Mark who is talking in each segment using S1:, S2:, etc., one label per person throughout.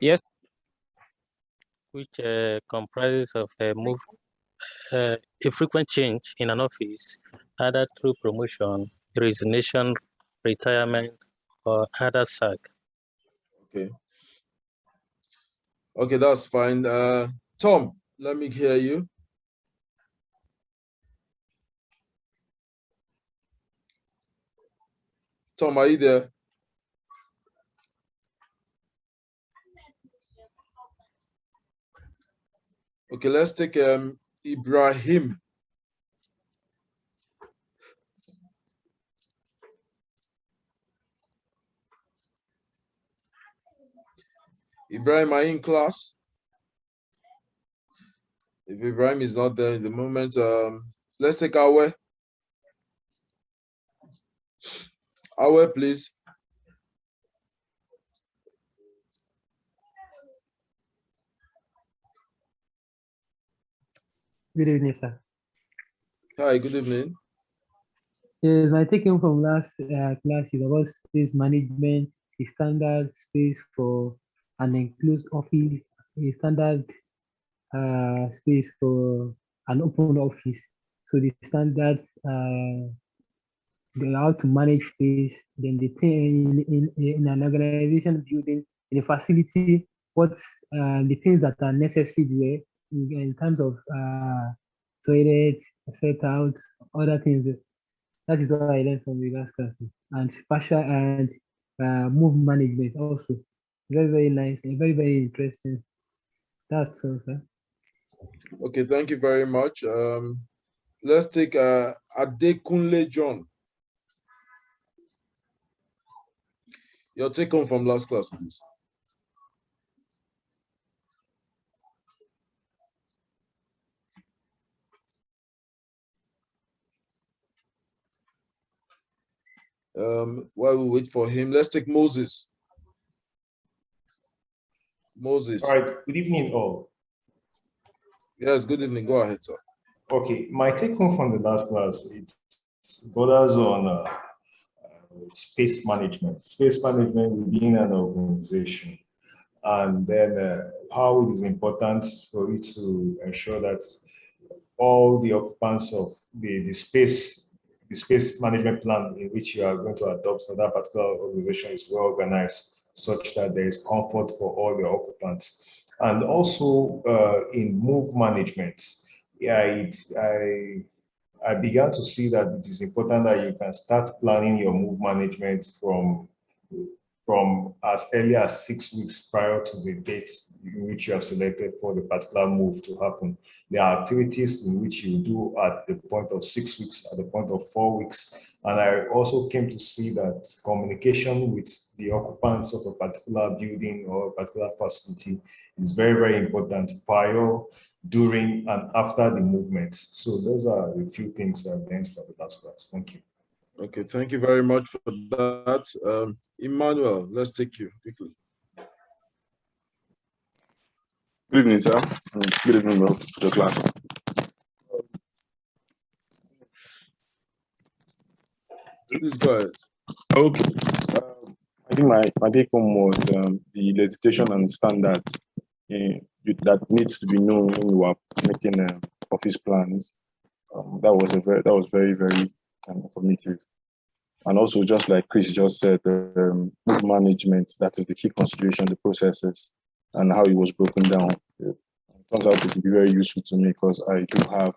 S1: Yes, which comprises of a frequent change in an office, either through promotion, resignation, retirement, or other sack.
S2: Okay. Okay, that's fine. Tom, let me hear you. Tom, are you there? Okay, let's take Ibrahim. Ibrahim, are you in class? If Ibrahim is not there at the moment, let's take Awe. Awe, please.
S3: Good evening, sir.
S2: Hi, good evening.
S3: Yes, my taking from last class is about space management, the standard space for an enclosed office, a standard space for an open office. So the standards, how to manage space, then the thing in an organization building, in a facility, what's the things that are necessary there in terms of toilet, set out, other things. That is what I learned from the last class. And spatial and move management also. Very, very nice and very, very interesting. That's all, sir.
S2: Okay, thank you very much. Let's take Adekunle John. Your take home from last class, please. While we wait for him, let's take Moses. Moses.
S4: All right, good evening all.
S2: Yes, good evening. Go ahead, sir.
S4: Okay, my take home from the last class, it borders on space management within an organization, and then how it is important for you to ensure that all the occupants of the space management plan in which you are going to adopt for that particular organization is well organized, such that there is comfort for all the occupants. And also in move management, yeah, I began to see that it is important that you can start planning your move management from as early as 6 weeks prior to the date in which you have selected for the particular move to happen. There are activities in which you do at the point of 6 weeks, at the point of 4 weeks. And I also came to see that communication with the occupants of a particular building or a particular facility is very, very important prior, during, and after the movement. So those are the few things I've learned from the last class. Thank you.
S2: Okay, thank you very much for that. Emmanuel, let's take you quickly.
S5: Good evening, sir. Good evening, to the class.
S2: Please go ahead.
S5: Okay. I think my take home was the legislation and standards that needs to be known when you are making office plans. That was very, very informative. And also, just like Chris just said, move management, that is the key consideration, the processes and how it was broken down. It turns out to be very useful to me because I do have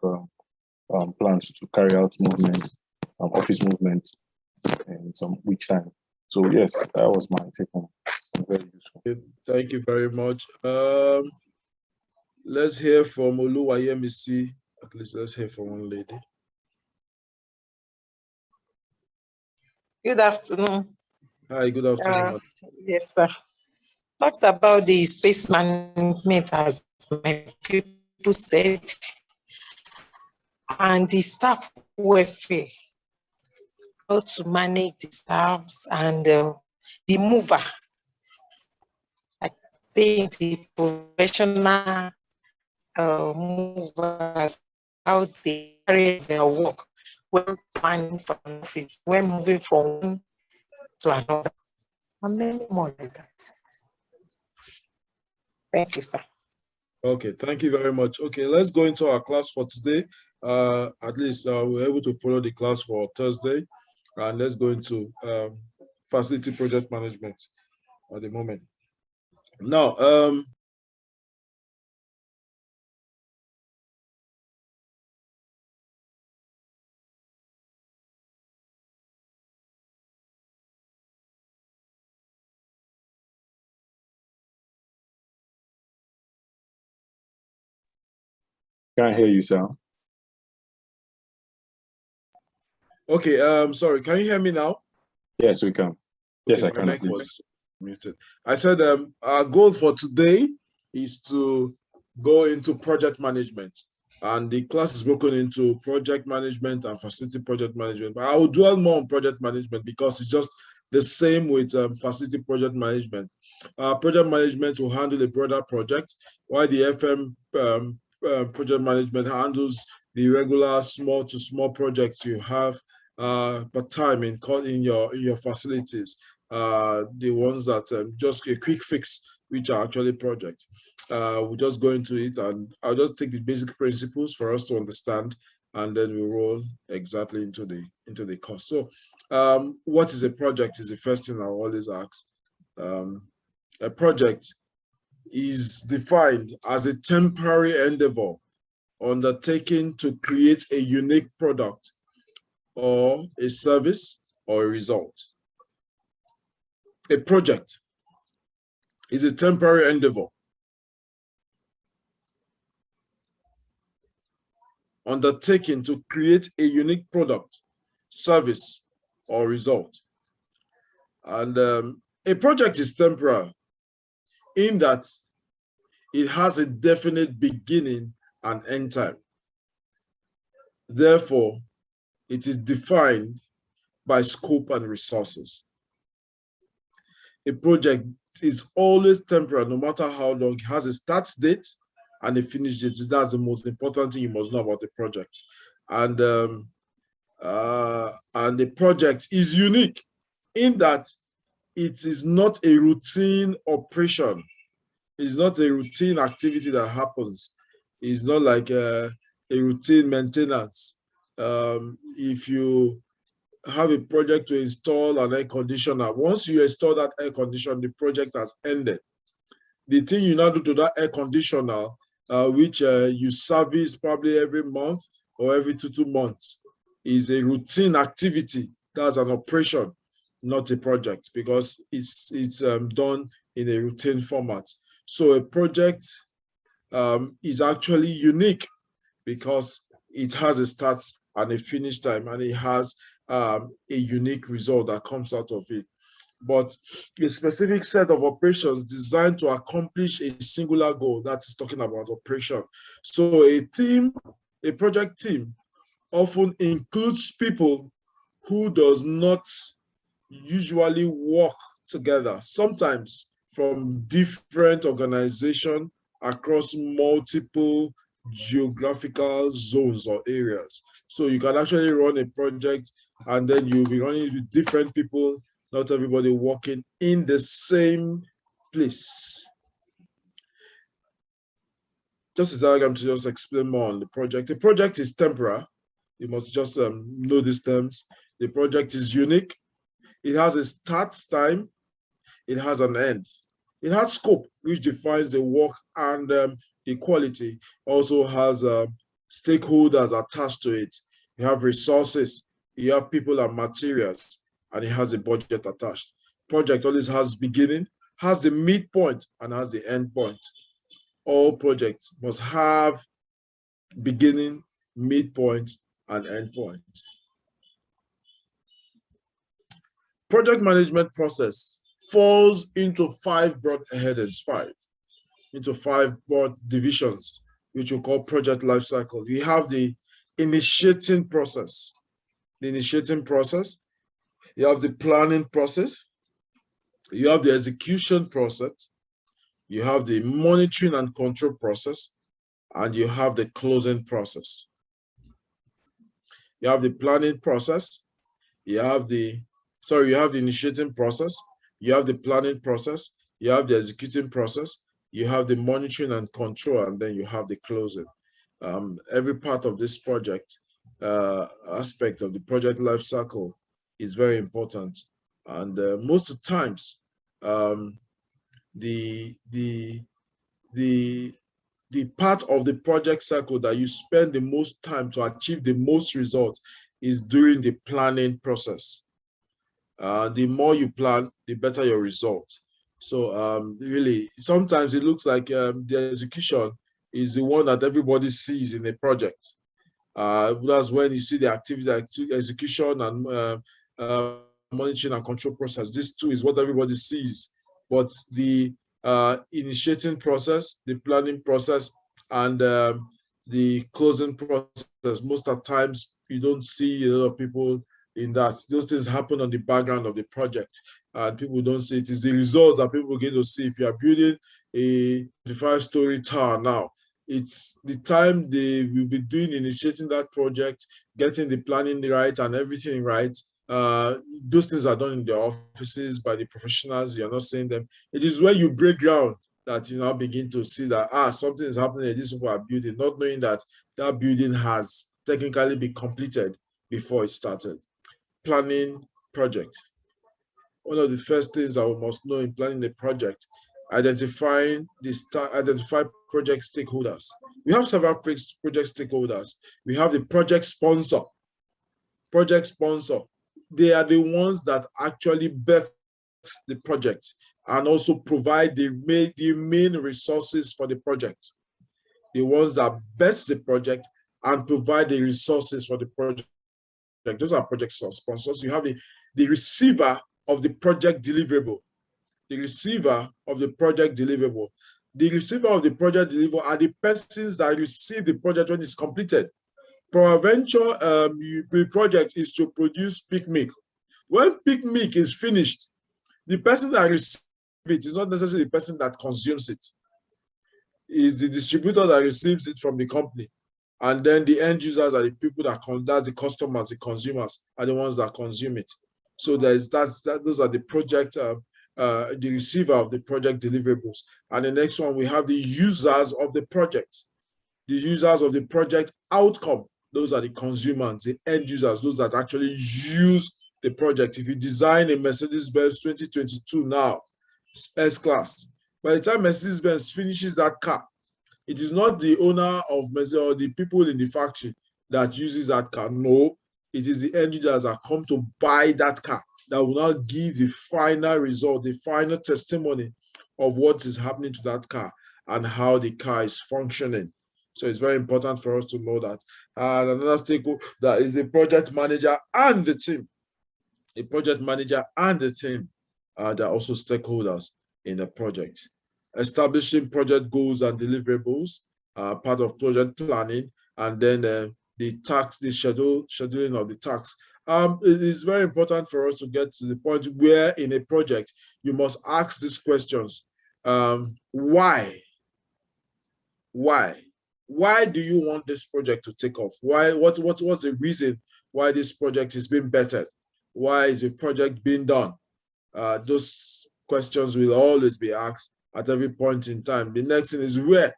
S5: plans to carry out movements, office movements in some weeks' time. So yes, that was my take home. Very useful.
S2: Okay, thank you very much. Let's hear from Oluwayemisi. At least let's hear from one lady.
S6: Good afternoon.
S2: Hi, good afternoon.
S6: Yes, sir. Talked about the space management, as my people said, and the staff welfare, how to manage the staffs and the mover. I think the professional movers, how they carry their work when planning for an office, when moving from one to another, and many more like that. Thank you, sir.
S2: Okay, thank you very much. Okay, let's go into our class for today. At least we're able to follow the class for Thursday. And let's go into facility project management at the moment. Now,
S5: Can't hear you, sir.
S2: okay, sorry, can you hear me now?
S5: Yes, we can. Yes,
S2: Okay,
S5: I
S2: my
S5: can.
S2: mic
S5: Please.
S2: was muted. I said our goal for today is to go into project management. And the class is broken into project management and facility project management. But I will dwell more on project management because it's just the same with facility project management. Project management will handle a broader project, while the FM project management handles the regular small to small projects you have per time in your facilities. The ones that just a quick fix, which are actually projects. We'll just go into it, and I'll just take the basic principles for us to understand, and then we'll roll exactly into the course. So, what is a project is the first thing I always ask. A project is defined as a temporary endeavor undertaken to create a unique product or a service or a result. A project is a temporary endeavor undertaken to create a unique product, service, or result. And a project is temporary in that it has a definite beginning and end time. Therefore, it is defined by scope and resources. A project is always temporary, no matter how long. It has a start date and a finish date. That's the most important thing you must know about the project. And the project is unique in that it is not a routine operation. It's not a routine activity that happens. It's not like a routine maintenance. If you have a project to install an air conditioner, once you install that air conditioner, the project has ended. The thing you now do to that air conditioner, which you service probably every month or every two months, is a routine activity. That's an operation, not a project, because it's done in a routine format. So a project is actually unique because it has a start and a finish time, and it has a unique result that comes out of it. But a specific set of operations designed to accomplish a singular goal, that's talking about operation. So a project team often includes people who does not usually work together, sometimes from different organizations across multiple geographical zones or areas. So you can actually run a project and then you'll be running with different people, not everybody working in the same place. Just a diagram to just explain more on the project. The project is temporary. You must just know these terms. The project is unique. It has a start time. It has an end. It has scope, which defines the work and the quality. Also has stakeholders attached to it. You have resources. You have people and materials, and it has a budget attached. Project always has beginning, has the midpoint, and has the end point. All projects must have beginning, midpoint, and end point. Project management process falls into five broad headings, five broad divisions, which we call project life cycle. We have the initiating process. You have the planning process. You have the execution process. You have the monitoring and control process. And you have the closing process. You have the planning process. You have the initiating process. You have the planning process. You have the executing process. you have the monitoring and control, and then you have the closing. Every part of this project, aspect of the project life cycle is very important. And most of the times, the part of the project cycle that you spend the most time to achieve the most results is during the planning process. The more you plan, the better your result. So really, sometimes it looks like the execution is the one that everybody sees in a project. That's when you see the activity, execution, and monitoring and control process. This too is what everybody sees. But the initiating process, the planning process, and the closing process, most of the times you don't see a lot of people in that. Those things happen on the background of the project, and people don't see it. It's the results that people get to see. If you are building a 25-story tower now, it's the time they will be doing initiating that project, getting the planning right and everything right. Those things are done in the offices by the professionals. You're not seeing them. It is when you break ground that you now begin to see that something is happening and these people are building, not knowing that that building has technically been completed before it started. Planning project. One of the first things that we must know in planning a project, identify project stakeholders. We have several project stakeholders. We have the project sponsor. Project sponsor. They are the ones that actually birth the project and also provide the main resources for the project. The ones that birth the project and provide the resources for the project. Those are project sponsors. You have the receiver of the project deliverable. The receiver of the project deliverable. The receiver of the project deliverable are the persons that receive the project when it's completed. Peradventure, the project is to produce peak milk. When peak milk is finished, the person that receives it is not necessarily the person that consumes it. It's the distributor that receives it from the company. And then the end users are the people that's the customers, the consumers are the ones that consume it. So those are the project, the receiver of the project deliverables. And the next one, we have the users of the project. The users of the project outcome. Those are the consumers, the end users, those that actually use the project. If you design a Mercedes-Benz 2022 now, S-Class, by the time Mercedes-Benz finishes that car, it is not the owner of Mercedes or the people in the factory that uses that car. No, it is the end users that come to buy that car that will now give the final result, the final testimony of what is happening to that car and how the car is functioning. So it's very important for us to know that. And another stakeholder that is the project manager and the team. The project manager and the team are also stakeholders in the project. Establishing project goals and deliverables, part of project planning, and then the scheduling of the tasks. It is very important for us to get to the point where in a project you must ask these questions. Why? Why do you want this project to take off? What's the reason why this project is being bettered? Why is the project being done? Those questions will always be asked at every point in time. The next thing is where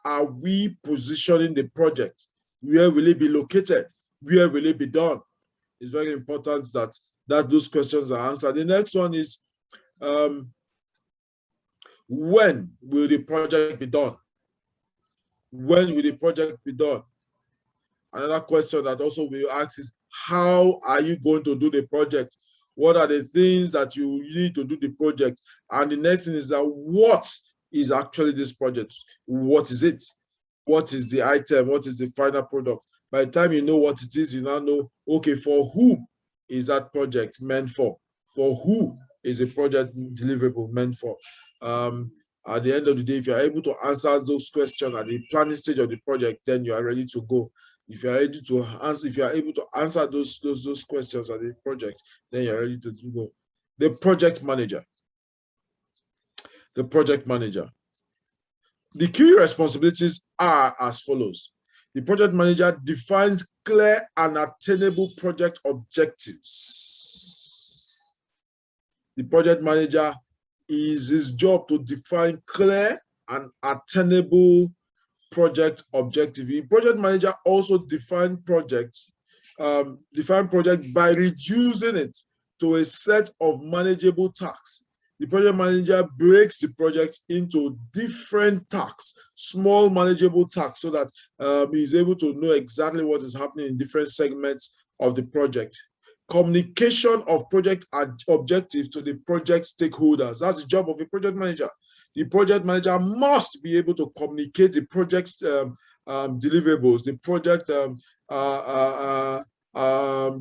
S2: are we positioning the project? Where will it be located? Where will it be done? It's very important that those questions are answered. The next one is when will the project be done? When will the project be done? Another question that also will ask is, how are you going to do the project? What are the things that you need to do the project? And the next thing is that what is actually this project? What is it? What is the item? What is the final product? By the time you know what it is, you now know, okay, for who is that project meant for? For who is a project deliverable meant for? At the end of the day, if you're able to answer those questions at the planning stage of the project, then you are ready to go. If you are able to answer those questions at the project, then you're ready to go. The project manager. The project manager. The key responsibilities are as follows. The project manager defines clear and attainable project objectives. The project manager is his job to define clear and attainable project objective. The project manager also define project by reducing it to a set of manageable tasks. The project manager breaks the project into different tasks, small manageable tasks, so that he's able to know exactly what is happening in different segments of the project. Communication of project objectives to the project stakeholders. That's the job of a project manager. The project manager must be able to communicate the project's deliverables, the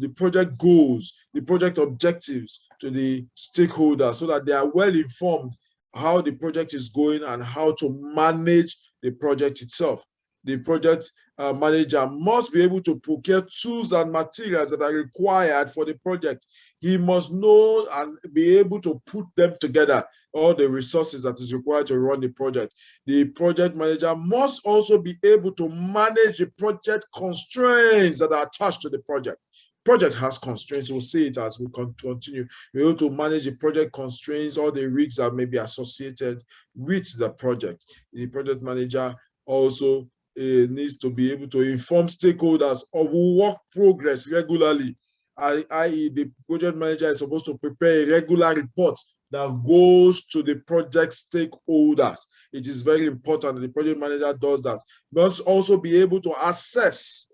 S2: project goals, the project objectives to the stakeholders, so that they are well informed how the project is going and how to manage the project itself. The project manager must be able to procure tools and materials that are required for the project. He must know and be able to put them together, all the resources that is required to run the project. The project manager must also be able to manage the project constraints that are attached to the project. Project has constraints. We'll see it as we continue. We're able to manage the project constraints, all the risks that may be associated with the project. The project manager also needs to be able to inform stakeholders of work progress regularly, i.e. the project manager is supposed to prepare a regular report that goes to the project stakeholders. It is very important that the project manager does that. Must also be able to assess,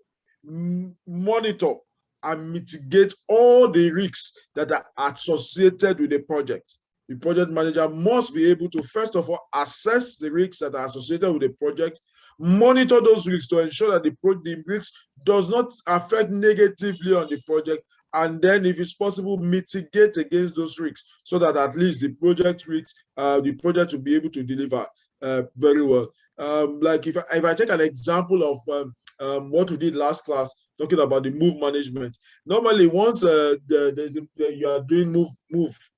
S2: monitor, and mitigate all the risks that are associated with the project. The project manager must be able to, first of all, assess the risks that are associated with the project, monitor those risks to ensure that the risks does not affect negatively on the project, and then, if it's possible, mitigate against those risks, so that at least the project risks, the project will be able to deliver very well. Like if I take an example of what we did last class, talking about the move management. Normally, once you are doing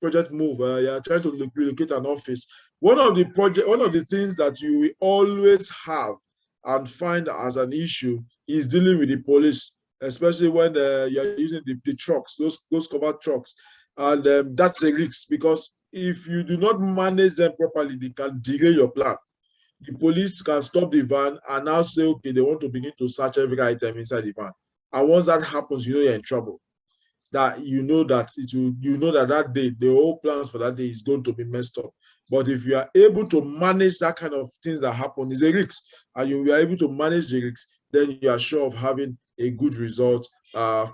S2: project move, you are trying to relocate an office. One of the things that you will always have and find as an issue is dealing with the police, especially when you're using the trucks, those covered trucks, and that's a risk, because if you do not manage them properly, they can derail your plan. The police can stop the van and now say, okay, they want to begin to search every item inside the van. And once that happens, you know you're in trouble. That you know that that day, the whole plans for that day is going to be messed up. But if you are able to manage that kind of things that happen, is a risk, and you are able to manage the risks, then you are sure of having a good result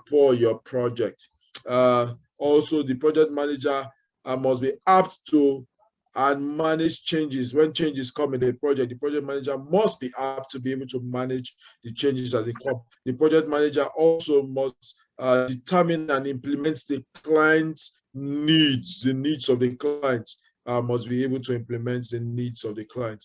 S2: for your project. Also, the project manager must be apt to and manage changes. When changes come in the project manager must be apt to be able to manage the changes as they come. The project manager also must determine and implement the client's needs, the needs of the client. Must be able to implement the needs of the client.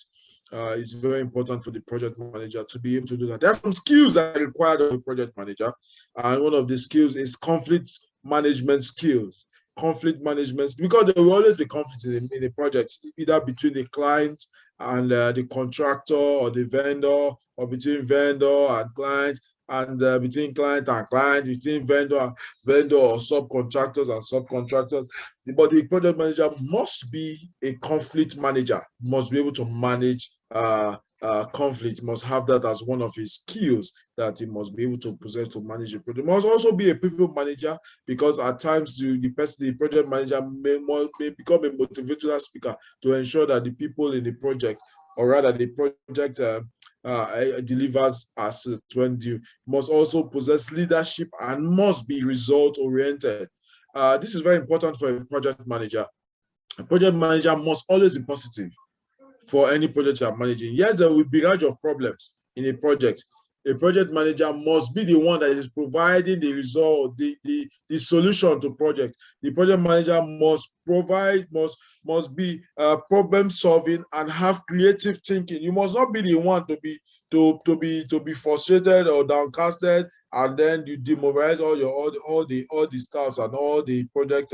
S2: It's very important for the project manager to be able to do that. There are some skills that are required of a project manager, and one of the skills is conflict management skills. Conflict management, because there will always be conflict in the project, either between the client and the contractor, or the vendor, or between vendor and client, and between client and client, between vendor or subcontractors and subcontractors. But the project manager must be a conflict manager, must be able to manage conflict, must have that as one of his skills that he must be able to possess to manage the project. Must also be a people manager, because at times the project manager may become a motivational speaker to ensure that the people in the project, or rather the project delivers as when due. Must also possess leadership and must be result oriented. This is very important for a project manager. A project manager must always be positive for any project you are managing. Yes, there will be a range of problems in a project. A project manager must be the one that is providing the result, the solution to project. The project manager must be problem solving and have creative thinking. You must not be the one to be frustrated or downcasted, and then you demobilize all the staffs and all the project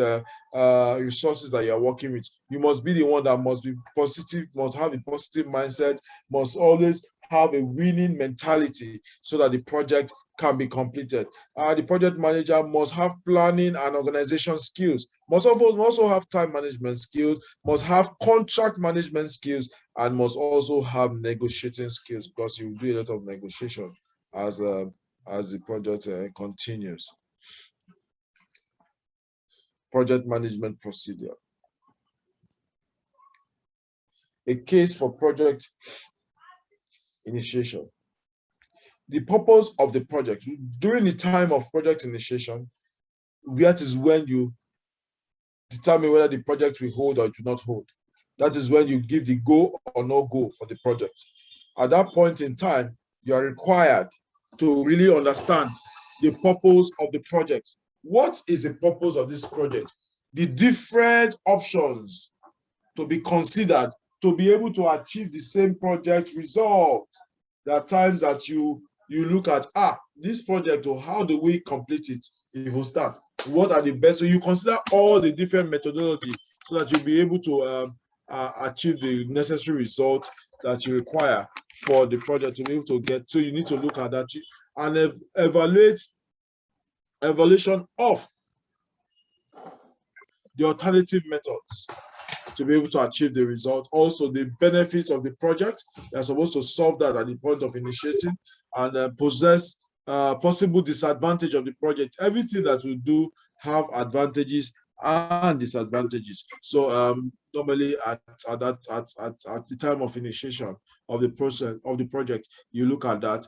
S2: resources that you are working with. You must be the one that must be positive, must have a positive mindset, must always have a winning mentality so that the project can be completed. The project manager must have planning and organization skills, must also have time management skills, must have contract management skills, and must also have negotiating skills, because you will do a lot of negotiation as the project continues. Project management procedure. A case for project initiation. The purpose of the project during the time of project initiation, that is when you determine whether the project will hold or do not hold. That is when you give the go or no go for the project. At that point in time, you are required to really understand the purpose of the project. What is the purpose of this project? The different options to be considered to be able to achieve the same project result. There are times that you look at, this project, or how do we complete it if we start? What are the best? So you consider all the different methodologies so that you'll be able to achieve the necessary result that you require for the project to be able to get. So you need to look at that and evaluation of the alternative methods to be able to achieve the result. Also, the benefits of the project. They're supposed to solve that at the point of initiating, and possess possible disadvantage of the project. Everything that we do have advantages and disadvantages. So normally at the time of initiation of the process of the project, you look at that.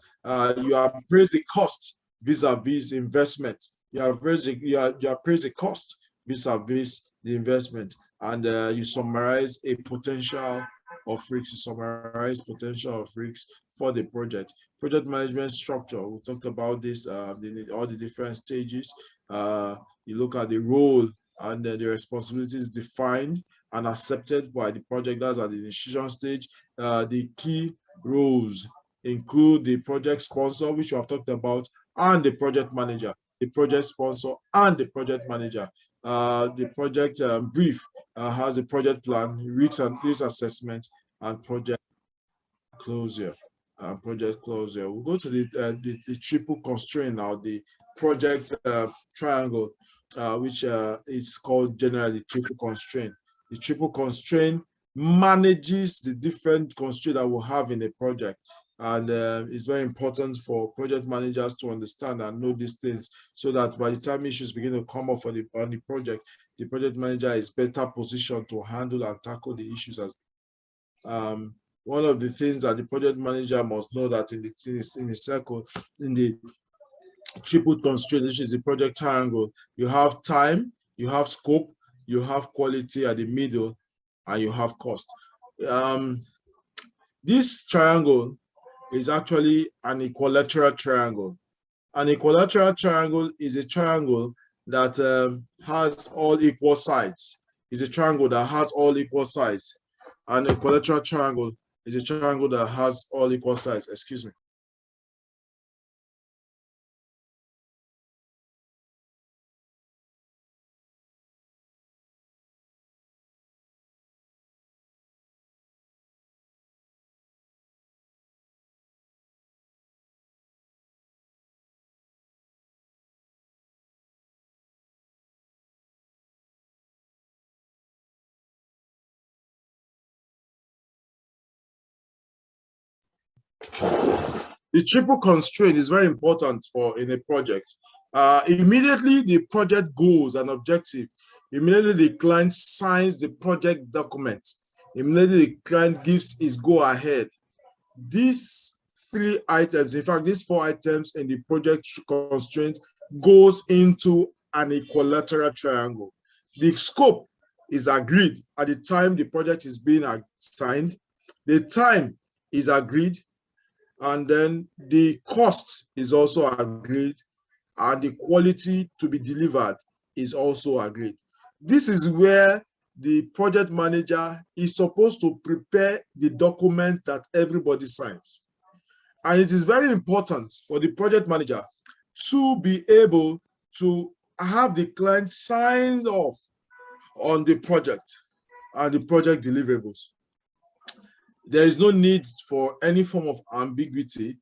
S2: You appraise the cost vis-a-vis investment. You appraise the cost vis-a-vis the investment, and you summarize a potential of risks. You summarize potential of risks for the project. Project management structure. We talked about this, all the different stages. You look at the role and the responsibilities defined and accepted by the project. That's at the initiation stage. The key roles include the project sponsor, which we have talked about, and the project manager. The project sponsor and the project manager. The project brief has a project plan, risk assessment, and project closure. We'll go to the triple constraint now, the project triangle, which is called generally triple constraint. The triple constraint manages the different constraints that we'll have in a project. And it's very important for project managers to understand and know these things, so that by the time issues begin to come up on the project manager is better positioned to handle and tackle the issues. As one of the things that the project manager must know, that in the triple constraint, which is the project triangle, you have time, you have scope, you have quality at the middle, and you have cost. This triangle is actually an equilateral triangle. An equilateral triangle is a triangle that has all equal sides. It's a triangle that has all equal sides. An equilateral triangle is a triangle that has all equal sides. Excuse me. The triple constraint is very important in a project. Immediately the project goals and objective, immediately the client signs the project document, immediately the client gives his go ahead. These 3 items, in fact, these 4 items in the project constraint goes into an equilateral triangle. The scope is agreed at the time the project is being assigned. The time is agreed, and then the cost is also agreed, and the quality to be delivered is also agreed. This is where the project manager is supposed to prepare the document that everybody signs. And it is very important for the project manager to be able to have the client signed off on the project and the project deliverables. There is no need for any form of ambiguity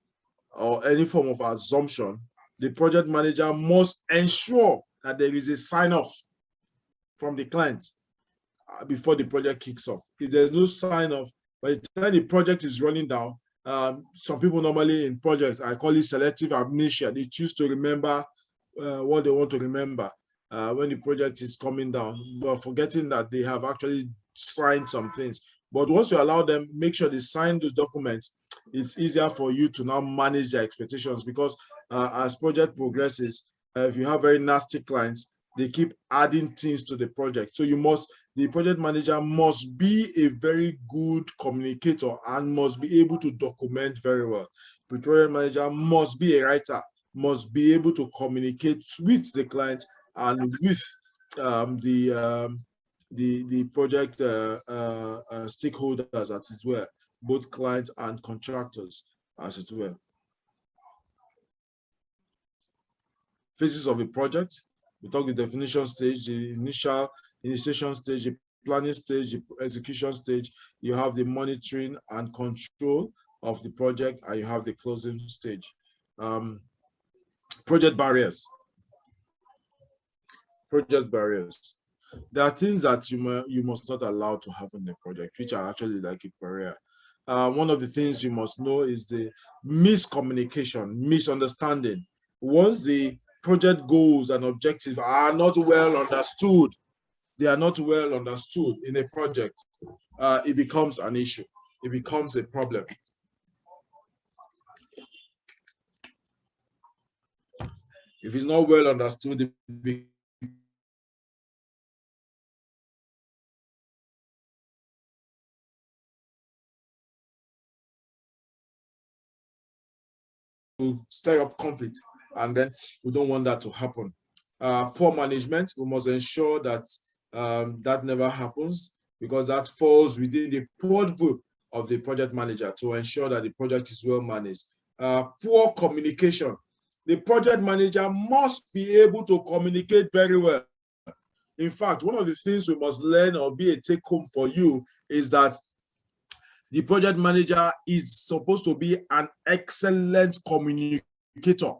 S2: or any form of assumption. The project manager must ensure that there is a sign-off from the client before the project kicks off. If there's no sign-off, by the time the project is running down, some people normally in projects, I call it selective amnesia. They choose to remember what they want to remember when the project is coming down, but forgetting that they have actually signed some things. But once you allow them, make sure they sign those documents, it's easier for you to now manage their expectations, because as project progresses, if you have very nasty clients, they keep adding things to the project. So the project manager must be a very good communicator and must be able to document very well. The project manager must be a writer, must be able to communicate with the client and with the project stakeholders as it were, both clients and contractors as it were. Phases of a project. We talk the definition stage, the initiation stage, the planning stage, the execution stage. You have the monitoring and control of the project, and you have the closing stage. Project barriers. Project barriers. There are things that you must not allow to happen in the project, which are actually like a barrier. One of the things you must know is the miscommunication, misunderstanding. Once the project goals and objectives are not well understood, they are not well understood in a project, it becomes an issue. It becomes a problem. If it's not well understood, it to stir up conflict, and then we don't want that to happen. Poor management, we must ensure that that never happens, because that falls within the purview of the project manager to ensure that the project is well managed. Poor communication. The project manager must be able to communicate very well. In fact, one of the things we must learn or be a take home for you is that the project manager is supposed to be an excellent communicator,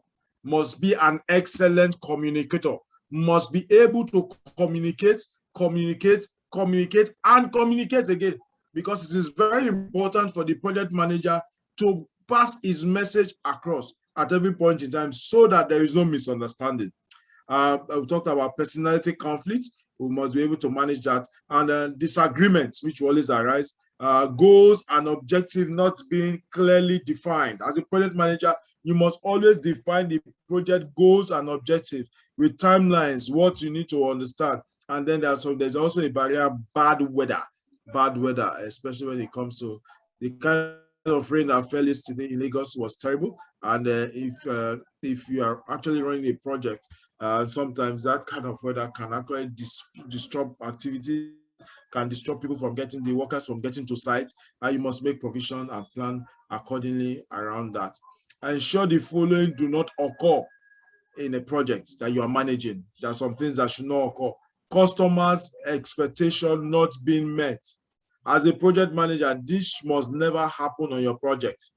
S2: must be an excellent communicator, must be able to communicate, and communicate again, because it is very important for the project manager to pass his message across at every point in time so that there is no misunderstanding. We talked about personality conflict. We must be able to manage that, and disagreements which always arise. Goals and objectives not being clearly defined. As a project manager, you must always define the project goals and objectives with timelines, what you need to understand. And then there's also a barrier, bad weather, especially when it comes to the kind of rain that fell yesterday in Lagos was terrible. And if you are actually running a project, sometimes that kind of weather can actually disrupt activity, can disrupt people from getting, the workers from getting to site, and you must make provision and plan accordingly around that. Ensure the following do not occur in a project that you are managing. There are some things that should not occur. Customers' expectation not being met. As a project manager, this must never happen on your project.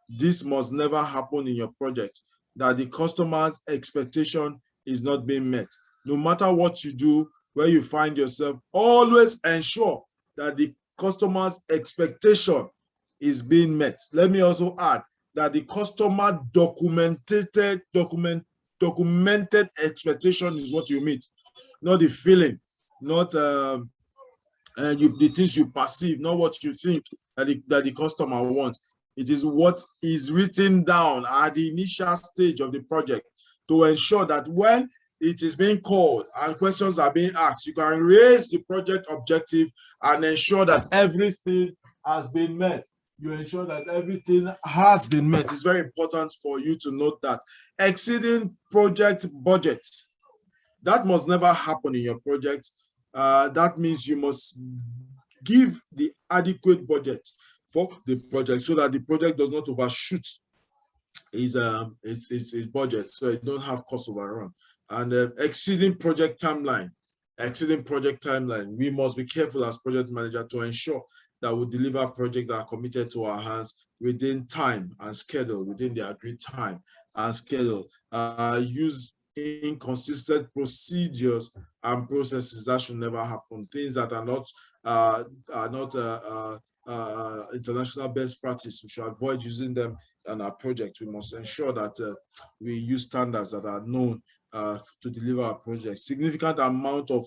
S2: This must never happen in your project, that the customer's expectation is not being met. No matter what you do, where you find yourself, always ensure that the customer's expectation is being met. Let me also add that the customer documented expectation is what you meet, not the feeling, not the things you perceive, not what you think that the customer wants. It is what is written down at the initial stage of the project to ensure that when it is being called and questions are being asked, you can raise the project objective and ensure that everything has been met. You ensure that everything has been met. It's very important for you to note that. Exceeding project budget. That must never happen in your project. That means you must give the adequate budget for the project so that the project does not overshoot its budget, so it don't have cost overrun. And exceeding project timeline. We must be careful as project manager to ensure that will deliver projects that are committed to our hands within time and schedule, within the agreed time and schedule. Use inconsistent procedures and processes. That should never happen. Things that are not international best practice, we should avoid using them on our project. We must ensure that we use standards that are known to deliver our project. Significant amount of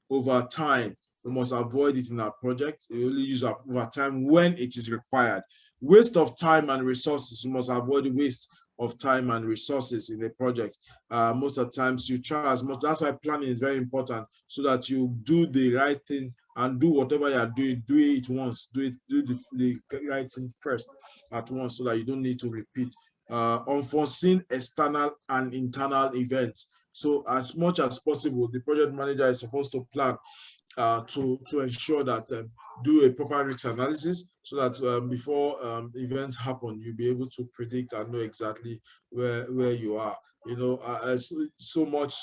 S2: overtime, we must avoid it in our project. We only use our overtime when it is required. Waste of time and resources, we must avoid waste of time and resources in a project. Most of the times you try as much. That's why planning is very important, so that you do the right thing and do whatever you are doing, do it once, do the right thing first at once, so that you don't need to repeat. Unforeseen external and internal events. So as much as possible, the project manager is supposed to plan to ensure that do a proper risk analysis, so that before events happen, you'll be able to predict and know exactly where you are. You know, so much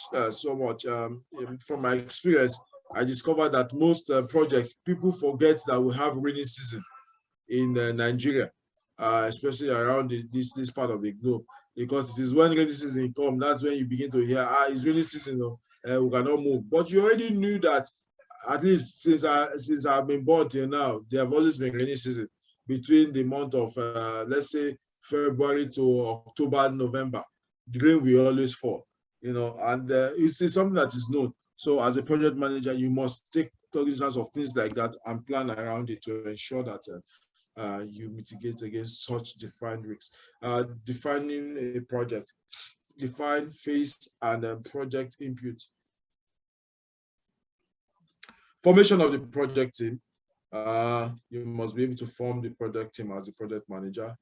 S2: from my experience, I discovered that most projects, people forget that we have rainy season in Nigeria, especially around this part of the globe, because it is when rainy season comes, that's when you begin to hear, it's rainy season, we cannot move. But you already knew that, at least since I've been born till now, there have always been rainy season between the month of let's say February to October, November. The rain will always fall, you know, and it's something that is known. So as a project manager, you must take cognizance of things like that and plan around it to ensure that you mitigate against such defined risks. Defining a project, define phase and project input. Formation of the project team. You must be able to form the project team as a project manager.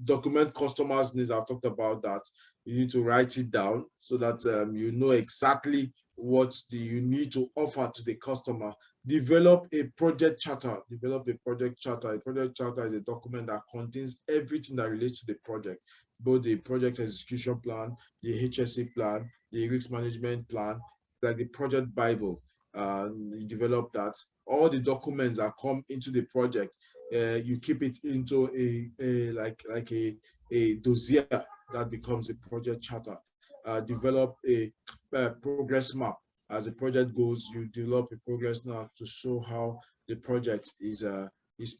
S2: Document customers' needs. I've talked about that. You need to write it down so that you know exactly what you need to offer to the customer. Develop a project charter. Develop a project charter. A project charter is a document that contains everything that relates to the project, both the project execution plan, the HSE plan, the risk management plan, like the project Bible. You develop that. All the documents that come into the project, you keep it into a dossier that becomes a project charter. Develop a progress map. As the project goes, you develop a progress map to show how the project is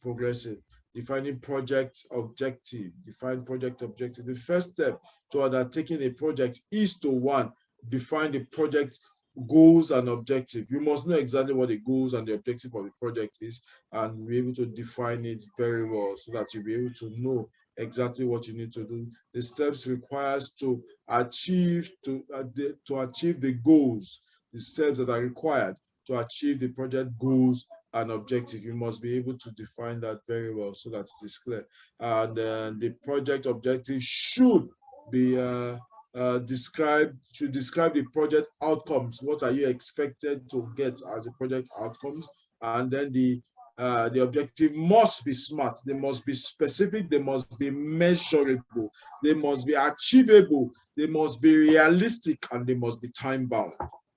S2: progressing. Defining project objective. Define project objective. The first step to undertaking a project is to, one, define the project goals and objective. You must know exactly what the goals and the objective of the project is, and be able to define it very well, so that you'll be able to know exactly what you need to do. The steps requires to achieve the goals, the steps that are required to achieve the project goals and objective. You must be able to define that very well so that it is clear. And the project objective should be describe the project outcomes. What are you expected to get as a project outcomes? And then the objective must be smart. They must be specific. They must be measurable. They must be achievable. They must be realistic, and they must be time bound.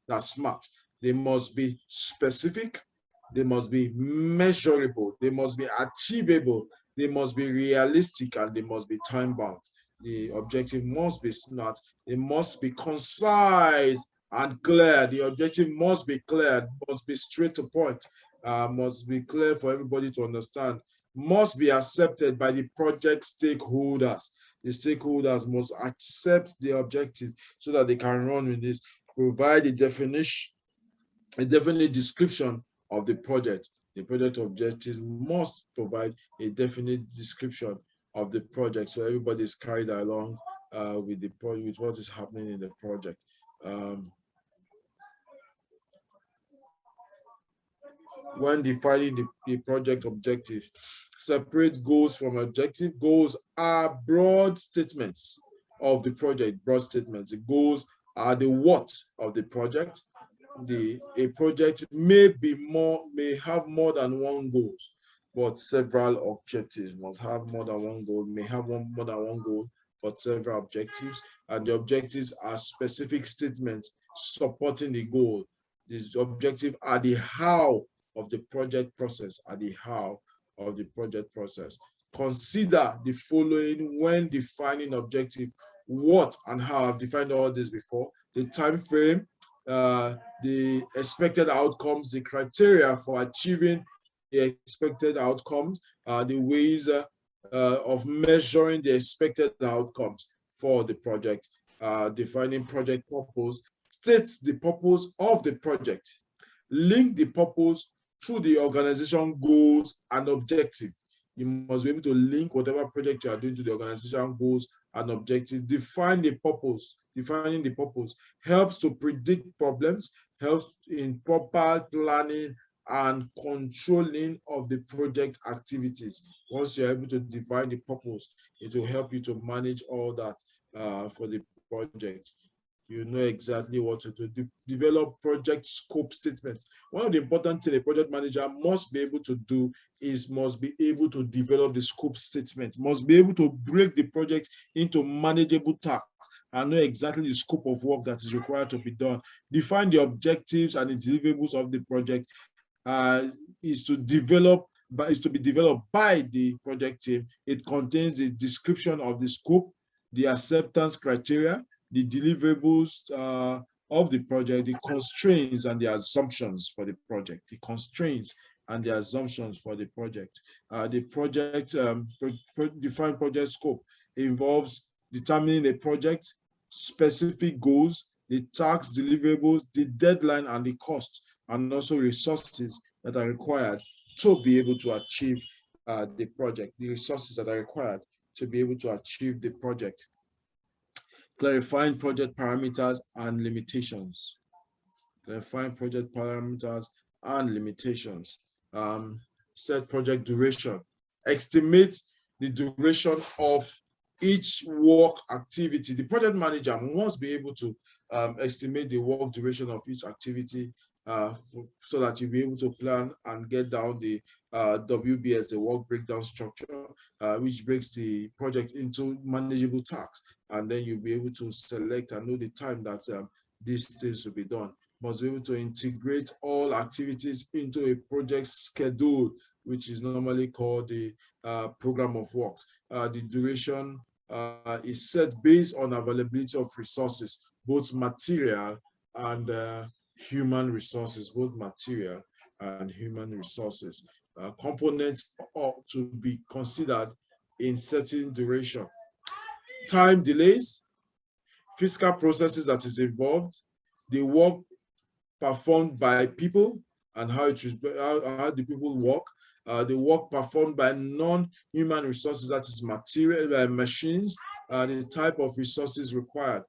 S2: That's smart. They must be specific. They must be measurable. They must be achievable. They must be realistic, and they must be time bound. The objective must be smart. It must be concise and clear. The objective must be clear, must be straight to point, must be clear for everybody to understand, must be accepted by the project stakeholders. The stakeholders must accept the objective so that they can run with this. Provide a definition, a definite description of the project. The project objectives must provide a definite description of the project, so everybody is carried along with what is happening in the project. When defining the project objective, separate goals from objective. Goals are broad statements of the project. Broad statements. The goals are the what of the project. A project may have more than one goal, but several objectives. Must have more than one goal, may have more than one goal, but several objectives. And the objectives are specific statements supporting the goal. These objectives are the how of the project process, are the how of the project process. Consider the following when defining objective. What and how? I've defined all this before. The time frame, the expected outcomes, the criteria for achieving the expected outcomes, the ways of measuring the expected outcomes for the project, defining project purpose, states the purpose of the project, link the purpose to the organization goals and objective. You must be able to link whatever project you are doing to the organization goals and objective. Define the purpose. Defining the purpose helps to predict problems, helps in proper planning and controlling of the project activities. Once you're able to define the purpose, it will help you to manage all that for the project. You know exactly what to do. Develop project scope statements. One of the important things a project manager must be able to do is must be able to develop the scope statement, must be able to break the project into manageable tasks and know exactly the scope of work that is required to be done. Define the objectives and the deliverables of the project. Is to be developed by the project team. It contains the description of the scope, the acceptance criteria, the deliverables of the project, the constraints and the assumptions for the project, the constraints and the assumptions for the project. The project, defined project scope involves determining a project, specific goals, the tasks, deliverables, the deadline and the cost, and also resources that are required to be able to achieve the project, the resources that are required to be able to achieve the project. Clarifying project parameters and limitations. Clarifying project parameters and limitations. Set project duration. Estimate the duration of each work activity. The project manager must be able to estimate the work duration of each activity so that you'll be able to plan and get down the WBS, the work breakdown structure, which breaks the project into manageable tasks. And then you'll be able to select and know the time that these things will be done. Must be able to integrate all activities into a project schedule, which is normally called the program of works. The duration is set based on availability of resources, both material and human resources, both material and human resources. Components ought to be considered in setting duration. Time delays, physical processes that is involved, the work performed by people and how the people work, the work performed by non-human resources, that is material, machines, the type of resources required.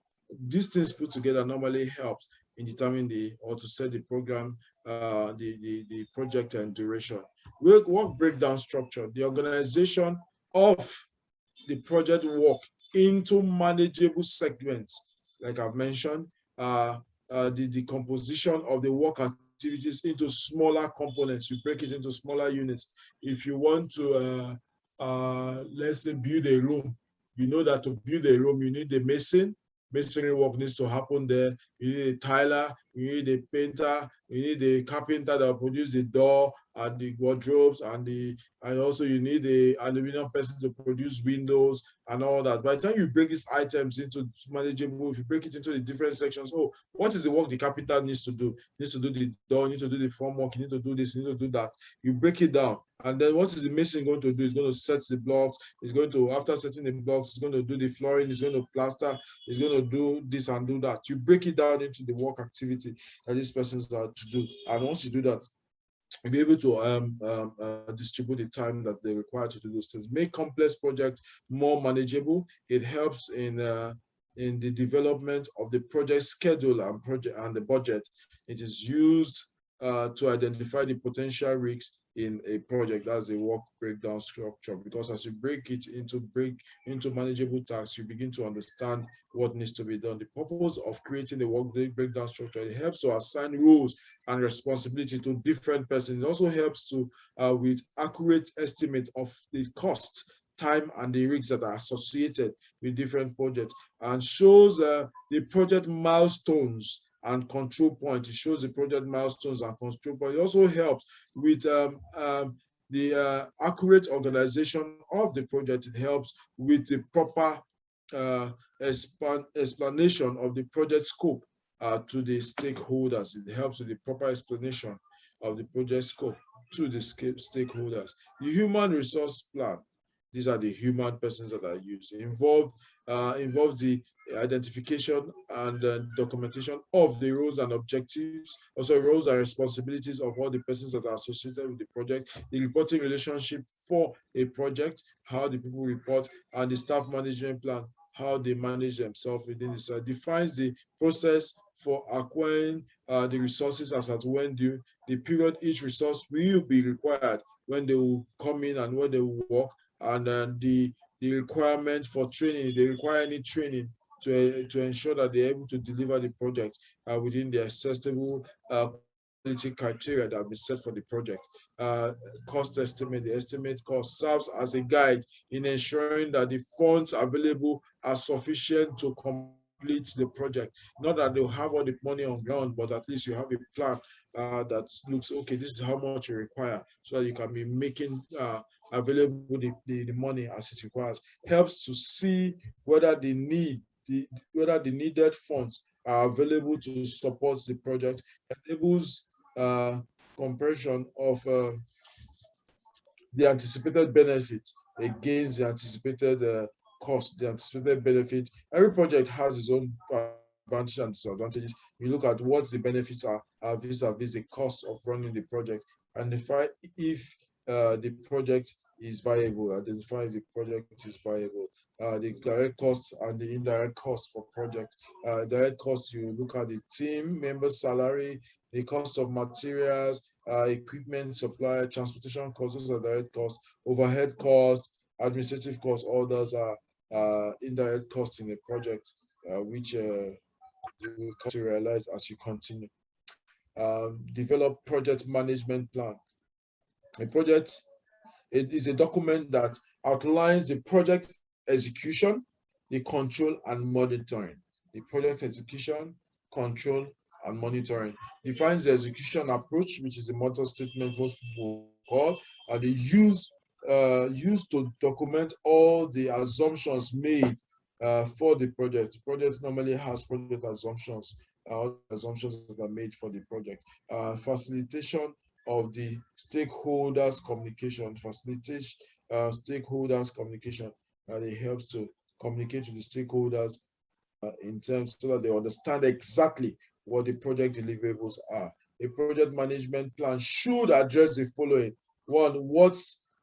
S2: These things put together normally helps in determining or to set the program, the project and duration. Work breakdown structure, the organization of the project work into manageable segments, like I've mentioned, the composition of the work activities into smaller components. You break it into smaller units. If you want to, let's say, build a room, you know that to build a room, you need a mason. Masonry work needs to happen there. You need a tiler, you need a painter, you need a carpenter that will produce the door and the wardrobes, and also you need a aluminum person to produce windows and all that. By the time you break these items into manageable, if you break it into the different sections, oh, what is the work the carpenter needs to do? He needs to do the door, needs to do the formwork, you need to do this, you need to do that. You break it down. And then what is the mason going to do? He's going to set the blocks. He's going to, after setting the blocks, he's going to do the flooring. He's going to plaster. He's going to do this and do that. You break it down into the work activity that these persons are to do. And once you do that, you'll be able to distribute the time that they require to do those things. Make complex projects more manageable. It helps in the development of the project schedule and the budget. It is used to identify the potential risks in a project. That's a work breakdown structure, because as you break it into manageable tasks, you begin to understand what needs to be done. The purpose of creating the work breakdown structure, it helps to assign roles and responsibility to different persons. It also helps to with accurate estimate of the cost, time, and the risks that are associated with different projects, and shows the project milestones and control points. It shows the project milestones and control points. It also helps with the accurate organization of the project. It helps with the proper explanation of the project scope to the stakeholders. It helps with the proper explanation of the project scope to the stakeholders. The human resource plan, these are the human persons that are used. It involves the identification and documentation of the roles and objectives, also roles and responsibilities of all the persons that are associated with the project, the reporting relationship for a project, how the people report, and the staff management plan, how they manage themselves within this. Defines the process for acquiring the resources as at when the period each resource will be required, when they will come in and when they will work, and the requirement for training. They require any training to ensure that they're able to deliver the project within the accessible quality criteria that have been set for the project. Cost estimate, the estimate cost serves as a guide in ensuring that the funds available are sufficient to complete the project. Not that they'll have all the money on ground, but at least you have a plan that looks, okay, this is how much you require, so that you can be making available the money as it requires. Helps to see whether the needed funds are available to support the project. Enables comparison of the anticipated benefit against the anticipated cost, the anticipated benefit. Every project has its own advantages and disadvantages. You look at what the benefits are vis-a-vis the cost of running the project, and identify if the project is viable, identify if the project is viable. The direct costs and the indirect costs for project. Direct costs, you look at the team member salary, the cost of materials, equipment supply, transportation costs, those are direct costs, overhead costs, administrative costs, all those are indirect costs in the project, which you will come to realize as you continue. Develop project management plan. A project, it is a document that outlines the project execution, the control and monitoring. The project execution, control and monitoring. Defines the execution approach, which is the motto statement most people call, and they use to document all the assumptions made for the project. Project normally has project assumptions, all assumptions that are made for the project. Facilitation of the stakeholders communication, facilitate stakeholders communication. It helps to communicate to the stakeholders in terms so that they understand exactly what the project deliverables are. A project management plan should address the following. One, what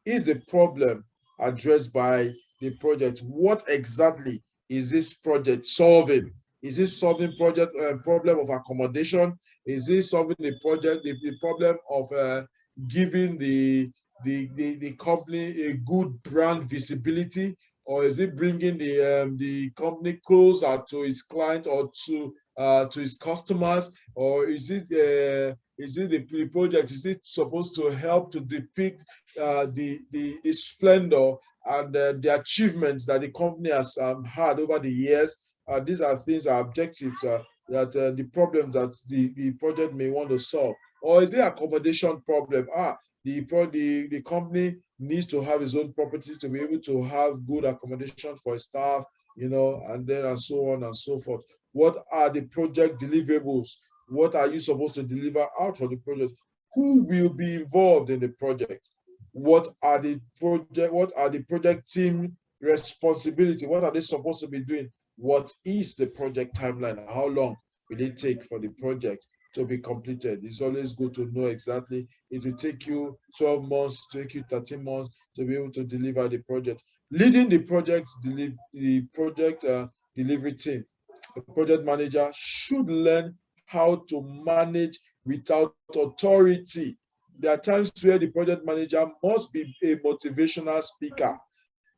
S2: is the problem addressed by the project? What exactly is this project solving? Is it solving project problem of accommodation? Is it solving the problem of giving the company a good brand visibility, or is it bringing the company closer to its client or to its customers, or is it the project? Is it supposed to help to depict the splendor and the achievements that the company has had over the years? These are things, are objectives that the problems that the project may want to solve. Or is it accommodation problem? The company needs to have its own properties to be able to have good accommodation for its staff, and then and so on and so forth. What are the project deliverables? What are you supposed to deliver out for the project? Who will be involved in the project? What are the project team responsibility? What are they supposed to be doing? What is the project timeline? How long will it take for the project to be completed? It's always good to know exactly. It will take you 12 months, take you 13 months to be able to deliver the project. Leading the project delivery team. The project manager should learn how to manage without authority. There are times where the project manager must be a motivational speaker.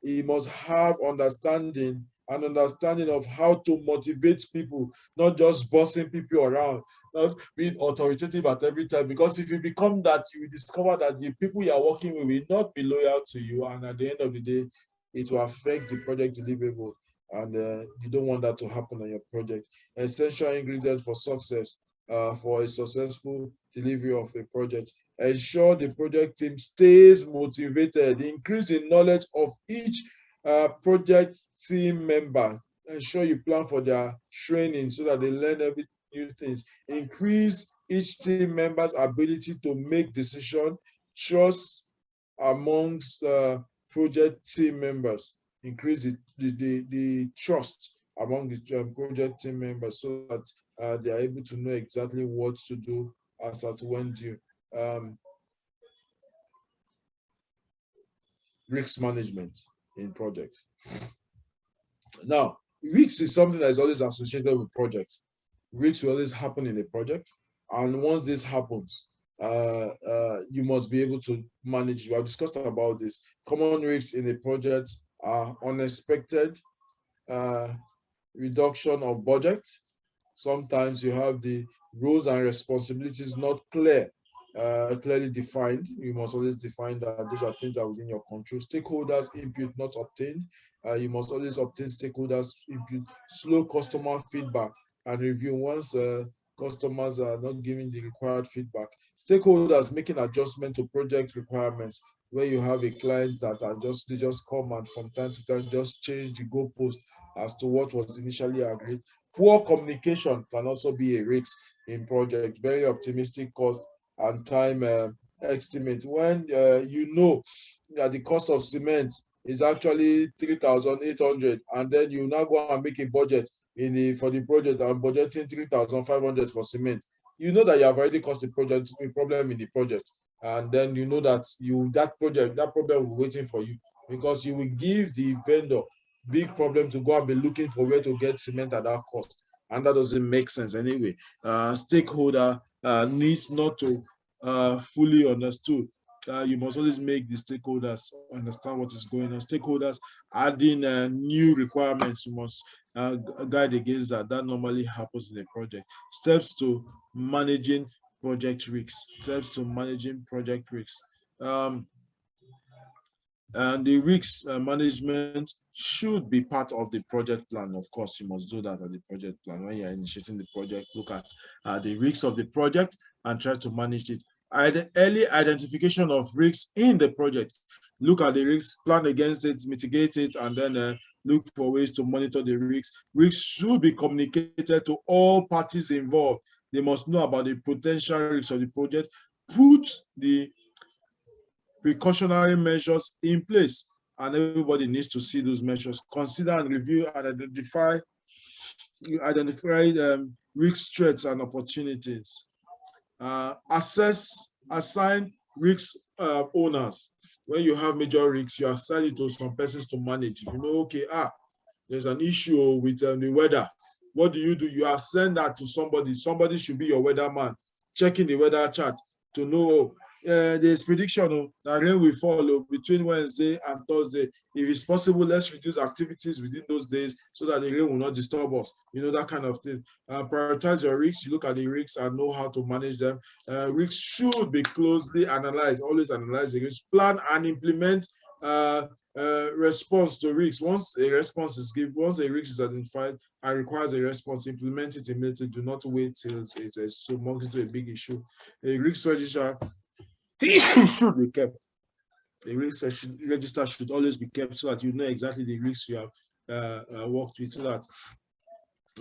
S2: He must have understanding of how to motivate people, not just bossing people around, not being authoritative at every time. Because if you become that, you will discover that the people you are working with will not be loyal to you, and at the end of the day, it will affect the project deliverable. And you don't want that to happen on your project. Essential ingredients for success, for a successful delivery of a project. ensure the project team stays motivated, increase the knowledge of each project team member, ensure you plan for their training so that they learn every new things, increase each team member's ability to make decisions, trust amongst project team members, increase the trust among the project team members so that they are able to know exactly what to do as at when due. Risk management in projects. Now, risk is something that is always associated with projects. Risks will always happen in a project, and once this happens, you must be able to manage. We have discussed about this. Common risks in a project are unexpected reduction of budget. Sometimes you have the roles and responsibilities not clearly defined. You must always define that those are things that are within your control. Stakeholders input not obtained. You must always obtain stakeholders input. Slow customer feedback and review once customers are not giving the required feedback. Stakeholders making adjustment to project requirements, where you have a client that are they just come and from time to time just change the goalpost as to what was initially agreed. Poor communication can also be a risk in project. Very optimistic cost and time estimate. When you know that the cost of cement is actually 3,800, and then you now go and make a budget for the project and budgeting 3,500 for cement, you know that you have already caused a problem in the project, and then you know that that problem will be waiting for you, because you will give the vendor big problem to go and be looking for where to get cement at that cost, and that doesn't make sense anyway. Stakeholder needs not to fully understood. You must always make the stakeholders understand what is going on. Stakeholders adding new requirements, you must guide against that. That normally happens in a project. Steps to managing project risks. Steps to managing project risks. And the risk management should be part of the project plan. Of course, you must do that at the project plan. When you're initiating the project, look at the risks of the project and try to manage it. Early identification of risks in the project. Look at the risks, plan against it, mitigate it, and then look for ways to monitor the risks. Risks should be communicated to all parties involved. They must know about the potential risks of the project. Put the precautionary measures in place, and everybody needs to see those measures. Consider and review and identify risk, threats, and opportunities. Assign risk owners. When you have major risks, you assign it to some persons to manage. If you know, okay, there's an issue with the weather, what do? You assign that to somebody. Somebody should be your weatherman, checking the weather chart to know there's prediction that rain will fall between Wednesday and Thursday. If it's possible, let's reduce activities within those days so that the rain will not disturb us. You know, that kind of thing. Prioritize your risks. You look at the risks and know how to manage them. Risks should be closely analyzed. Always analyze the risks. Plan and implement response to risks. Once a response is given, once a risk is identified and requires a response, implement it immediately. Do not wait till it's morphed into a big issue. A risk register should be kept. The risk register should always be kept so that you know exactly the risks you have worked with, so that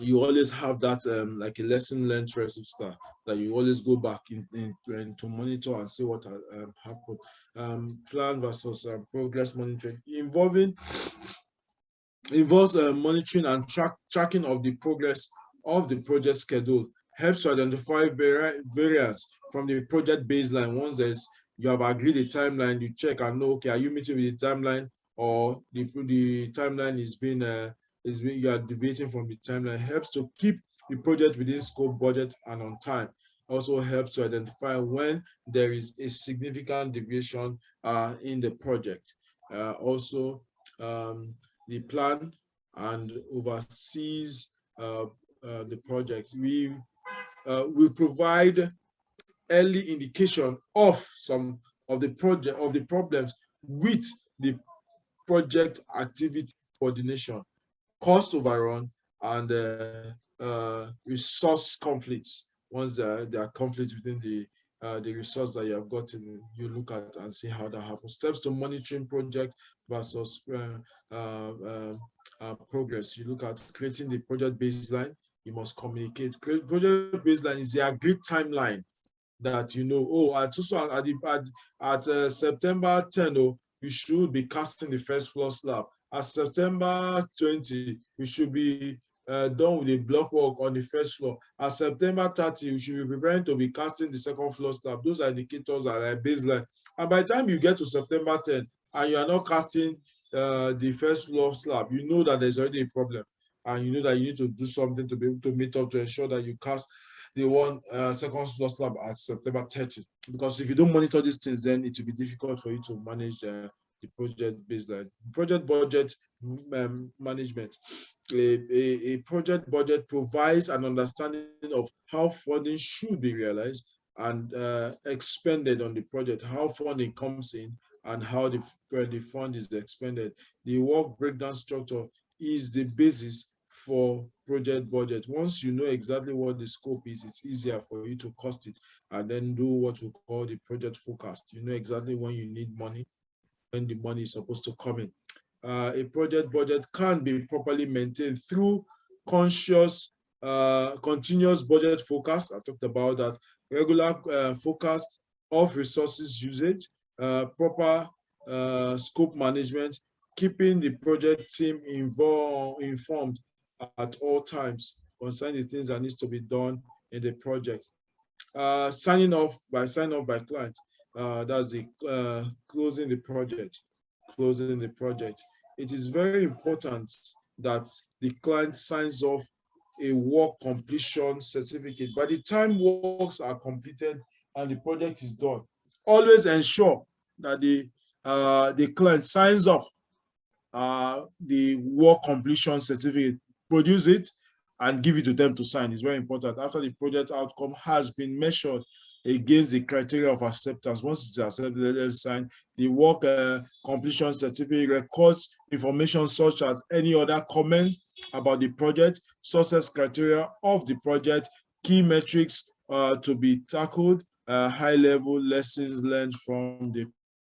S2: you always have that like a lesson learned register that you always go back in to monitor and see what happened. Plan versus progress monitoring involves monitoring and tracking of the progress of the project schedule. Helps to identify variance from the project baseline. Once you have agreed a timeline, you check and know, okay, are you meeting with the timeline, or the timeline is being you are deviating from the timeline. Helps to keep the project within scope, budget, and on time. Also helps to identify when there is a significant deviation in the project. Also, the plan and oversees the project. We will provide early indication of some of the problems with the project activity coordination, cost overrun, and resource conflicts. Once there are conflicts within the results that you have gotten, you look at and see how that happens. Steps to monitoring project versus progress. You look at creating the project baseline. You must communicate. Project baseline is the agreed timeline that you know, oh, at September 10, oh, you should be casting the first floor slab. At September 20, we should be done with the block work on the first floor. At September 30, we should be preparing to be casting the second floor slab. Those are indicators are like baseline. And by the time you get to September 10 and you are not casting the first floor slab, you know that there's already a problem. And you know that you need to do something to be able to meet up to ensure that you cast the one second floor slab at September 30. Because if you don't monitor these things, then it will be difficult for you to manage the project baseline. Project budget management. A project budget provides an understanding of how funding should be realized and expended on the project, how funding comes in and how the fund is expended. The work breakdown structure is the basis for project budget. Once you know exactly what the scope is, it's easier for you to cost it and then do what we call the project forecast. You know exactly when you need money, when the money is supposed to come in. A project budget can be properly maintained through continuous budget forecast. I talked about that. Regular forecast of resources usage, proper scope management, keeping the project team informed at all times concerning the things that needs to be done in the project. Signing off by client. That's the closing the project. Closing the project. It is very important that the client signs off a work completion certificate. By the time works are completed and the project is done, always ensure that the client signs off the work completion certificate, produce it and give it to them to sign. It's very important. After the project outcome has been measured against the criteria of acceptance, once it's accepted, let them sign. The work completion certificate records information such as any other comment about the project, success criteria of the project, key metrics to be tackled, high-level lessons learned from the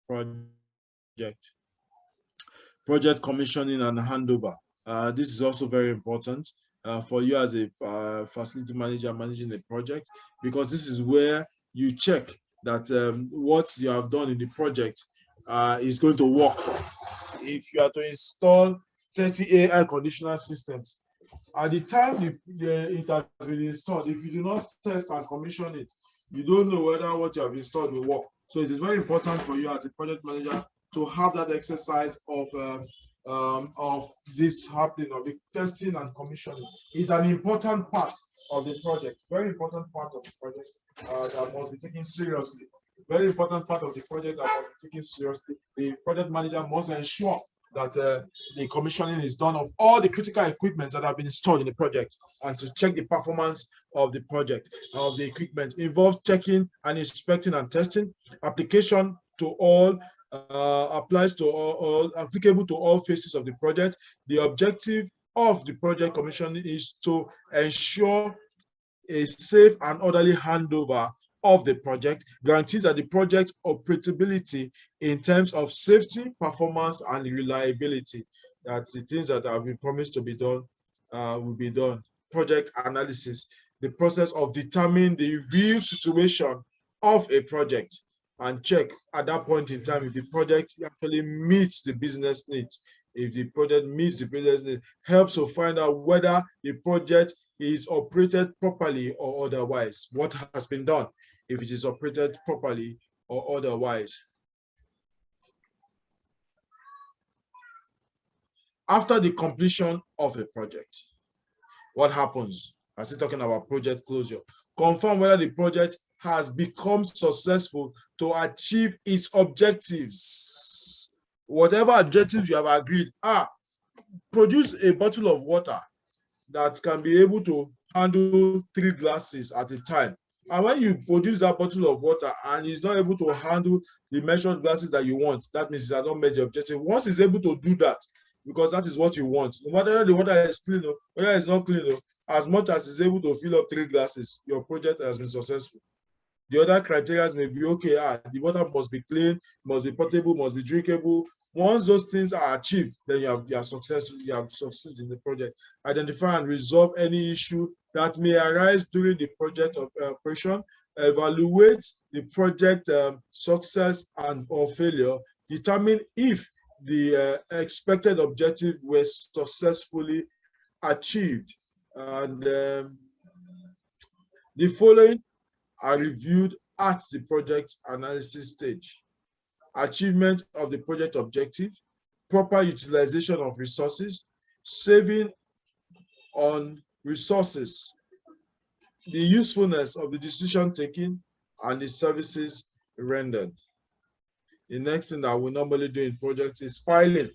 S2: project. Project commissioning and handover. This is also very important for you as a facility manager managing a project, because this is where you check that what you have done in the project is going to work. If you are to install 30 AI conditioner systems, at the time it has been installed, if you do not test and commission it, you don't know whether what you have installed will work. So it is very important for you as a project manager to have that exercise of this happening, of the testing and commissioning. Is an important part of the project, very important part of the project that must be taken seriously. Very important part of the project that must be taken seriously. The project manager must ensure that the commissioning is done of all the critical equipment that have been installed in the project, and to check the performance of the project, of the equipment. Involves checking and inspecting and testing. Application to all applies to all, applicable to all phases of the project. The objective of the project commissioning is to ensure a safe and orderly handover of the project, guarantees that the project operability in terms of safety, performance, and reliability. That the things that have been promised to be done will be done. Project analysis, the process of determining the real situation of a project, and check at that point in time if the project actually meets the business needs. If the project meets the business needs, helps to find out whether the project is operated properly or otherwise. What has been done, if it is operated properly or otherwise. After the completion of a project, what happens? I still talking about project closure. Confirm whether the project has become successful to achieve its objectives. Whatever objectives you have agreed, produce a bottle of water that can be able to handle 3 glasses at a time. And when you produce that bottle of water and it's not able to handle the measured glasses that you want, that means it's not met the objective. Once it's able to do that, because that is what you want, no matter the water is clean or whether it's not clean, as much as it's able to fill up 3 glasses, your project has been successful. The other criteria may be, okay, the water must be clean, must be potable, must be drinkable. Once those things are achieved, then you have successful, you have succeeded in the project. Identify and resolve any issue that may arise during the project of operation. Evaluate the project success and or failure. Determine if the expected objective was successfully achieved. And the following are reviewed at the project analysis stage. Achievement of the project objective, proper utilization of resources, saving on resources, the usefulness of the decision taken, and the services rendered. The next thing that we normally do in projects is filing.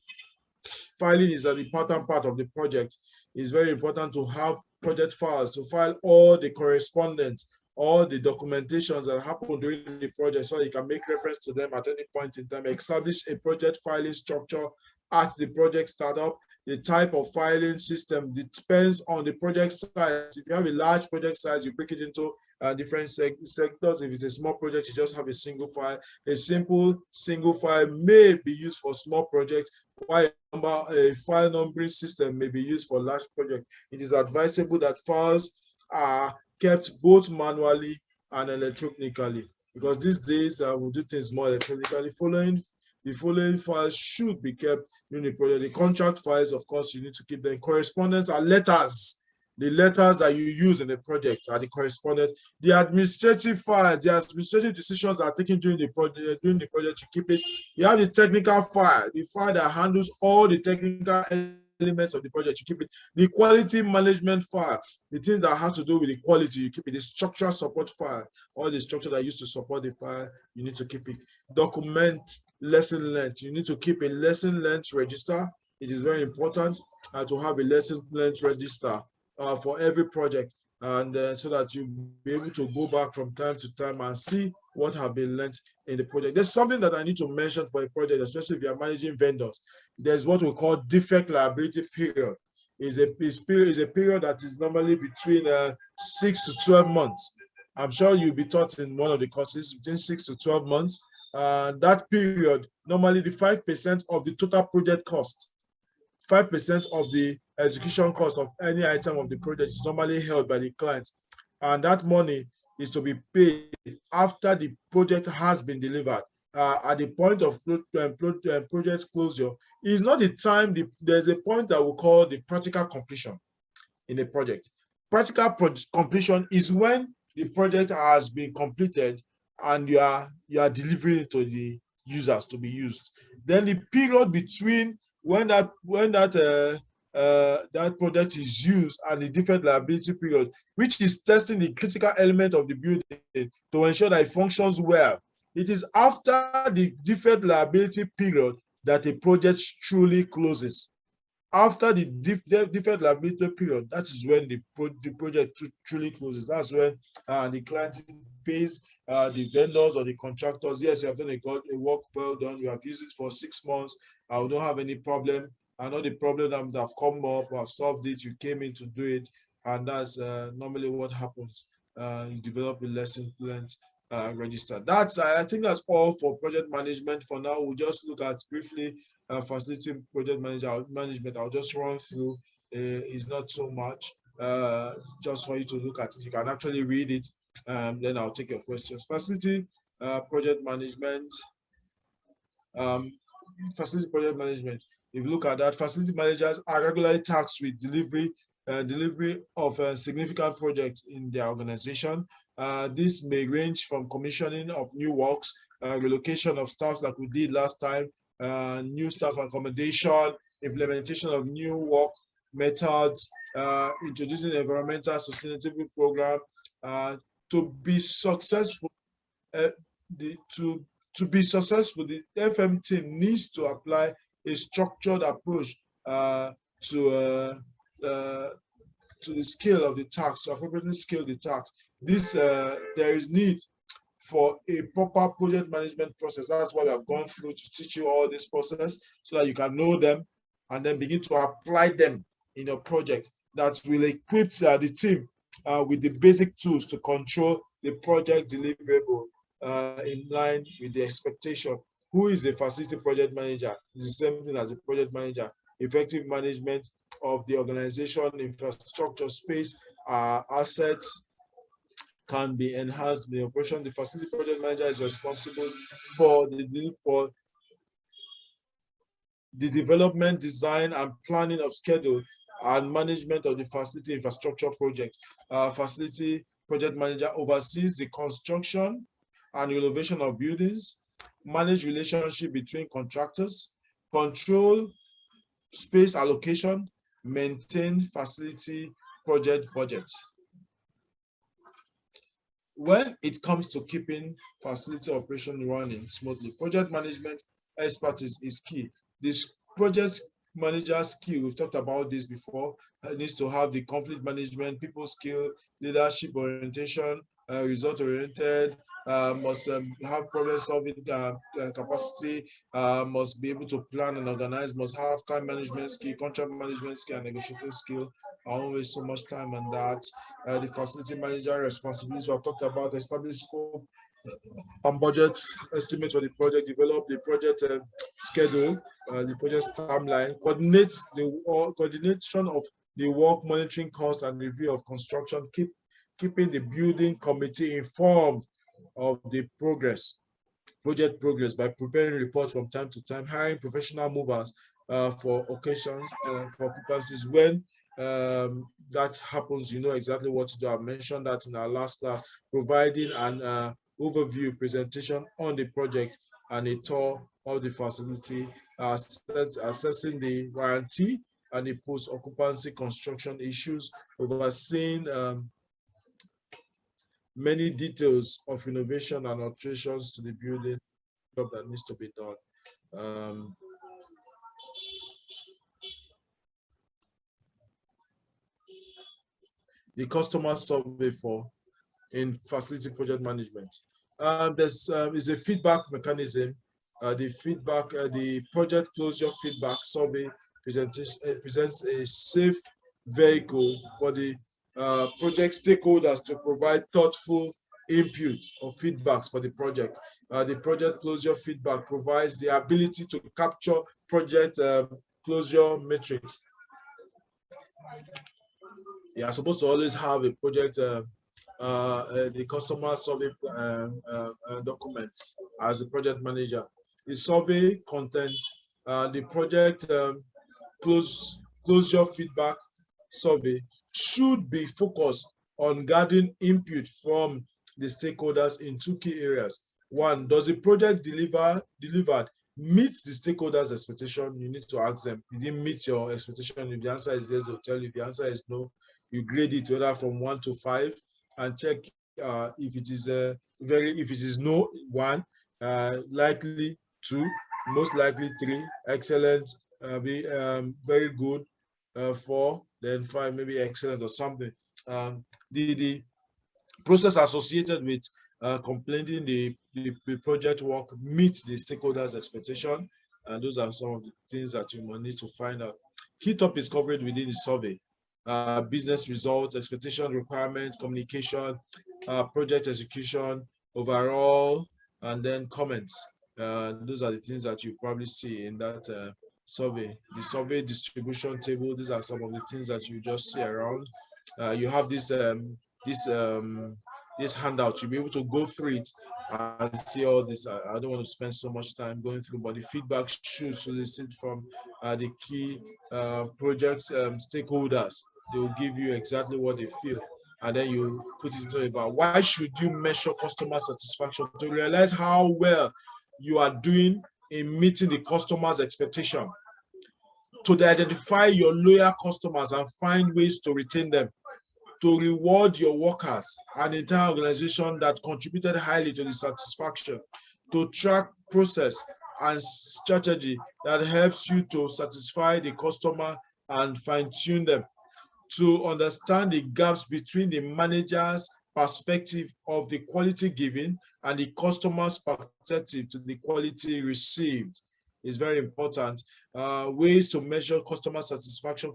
S2: Filing is an important part of the project. It's very important to have project files, to file all the correspondence, all the documentations that happen during the project so you can make reference to them at any point in time. Establish a project filing structure at the project startup. The type of filing system depends on the project size. If you have a large project size, you break it into different sectors. If it's a small project, you just have a single file. A simple single file may be used for small projects, while a file numbering system may be used for large projects. It is advisable that files are kept both manually and electronically, because these days we do things more electronically. The following files should be kept during the project. The contract files, of course, you need to keep them. Correspondence are letters. The letters that you use in the project are the correspondence. The administrative files, the administrative decisions are taken during the project. You keep it. You have the technical file, the file that handles all the technical elements of the project. You keep it. The quality management file, the things that has to do with the quality, you keep it. The structural support file, all the structure that used to support the file, you need to keep it. Document lesson learned. You need to keep a lesson learned register. It is very important to have a lesson learned register for every project, and so that you'll be able to go back from time to time and see what have been learned in the project. There's something that I need to mention for a project, especially if you're managing vendors. There's what we call defect liability period. Is a period that is normally between 6 to 12 months. I'm sure you'll be taught in one of the courses between 6 to 12 months. That period, normally the 5% of the total project cost, 5% of the execution cost of any item of the project is normally held by the client. And that money is to be paid after the project has been delivered. At the point of project closure, is not the time, there's a point that we call the practical completion in a project. Practical completion is when the project has been completed and you are delivering it to the users to be used. Then the period between when that project is used and the defect liability period, which is testing the critical element of the building to ensure that it functions well. It is after the defect liability period that a project truly closes. After the defect liability period, that is when the project truly closes. That's when the client pays the vendors or the contractors. Yes, you have done a work well done. You have used it for 6 months. I don't have any problem. I know the problem that have come up. I've solved it. You came in to do it, and that's normally what happens. You develop a lesson learned register. I think that's all for project management for now. We'll just look at briefly facility project management. I'll just run through. It's not so much. Just for you to look at it. You can actually read it. Then I'll take your questions. Facility project management. Facility project management. If you look at that, facility managers are regularly tasked with delivery of significant projects in their organization. This may range from commissioning of new works, relocation of staff like we did last time, new staff accommodation, implementation of new work methods, introducing environmental sustainability program. To be successful, to be successful, the FM team needs to apply a structured approach to the scale of the task, to appropriately scale the task. There is need for a proper project management process. That's what we have gone through to teach you all this process so that you can know them and then begin to apply them in your project. That will equip the team with the basic tools to control the project deliverable in line with the expectation. Who is a facility project manager? It's the same thing as a project manager. Effective management of the organization, infrastructure, space, assets can be enhanced. The operation, the facility project manager is responsible for the development, design, and planning of schedule and management of the facility infrastructure project. Facility project manager oversees the construction and renovation of buildings, manage relationship between contractors, control space allocation, maintain facility project budget. When it comes to keeping facility operation running smoothly, project management expertise is key. This project manager skill, we've talked about this before, needs to have the conflict management, people skill, leadership orientation, result oriented, must have problem solving capacity, must be able to plan and organize, must have time management skill, contract management skill, and negotiating skill. I won't waste so much time on that. The facility manager responsibilities, we have talked about, establish scope and budget, estimate for the project, develop the project schedule, the project timeline, coordinate the coordination of the work, monitoring costs and review of construction, keeping the building committee informed of the project progress by preparing reports from time to time, hiring professional movers for occasions, for occupancies. When that happens, you know exactly what to do. I've mentioned that in our last class, providing an overview presentation on the project and a tour of the facility, assessing the warranty and the post-occupancy construction issues, overseeing many details of innovation and alterations to the building job that needs to be done. The customer survey in facility project management. There's is a feedback mechanism. The project closure feedback survey presents a safe vehicle for the project stakeholders to provide thoughtful input or feedbacks for the project. The project closure feedback provides the ability to capture project closure metrics. You are supposed to always have a project, the customer survey document as a project manager. The survey content, the project closure feedback survey should be focused on gathering input from the stakeholders in two key areas. One, does the project delivered meet the stakeholders' expectation? You need to ask them, did it meet your expectation? If the answer is yes, they'll tell you. If the answer is no, you grade it whether from 1 to 5 and check if it is if it is no, 1, likely 2, most likely 3, excellent, very good, 4, then 5, maybe excellent or something. The process associated with completing the project work meets the stakeholders' expectation, and those are some of the things that you will need to find out. Key topics covered within the survey: business results, expectation, requirements, communication, project execution, overall, and then comments. Those are the things that you probably see in that survey. The survey distribution table, these are some of the things that you just see around. You have this handout. You'll be able to go through it and see all this. I don't want to spend so much time going through, but the feedback should solicit from the key project stakeholders. They will give you exactly what they feel, and then you put it into about why should you measure customer satisfaction to realize how well you are doing in meeting the customer's expectation, to identify your loyal customers and find ways to retain them, to reward your workers and entire organization that contributed highly to the satisfaction, to track process and strategy that helps you to satisfy the customer and fine-tune them, to understand the gaps between the manager's perspective of the quality given and the customer's perspective to the quality received is very important. Ways to measure customer satisfaction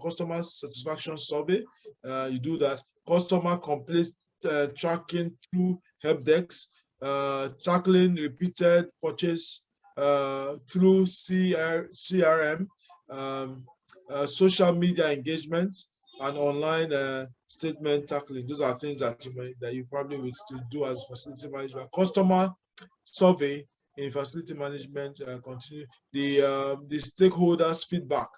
S2: survey, you do that. Customer complaints tracking through help desks, tackling repeated purchase through CRM, social media engagement, and online statement tackling. Those are things that you probably will still do as facility management. Customer survey in facility management, continue the stakeholders feedback.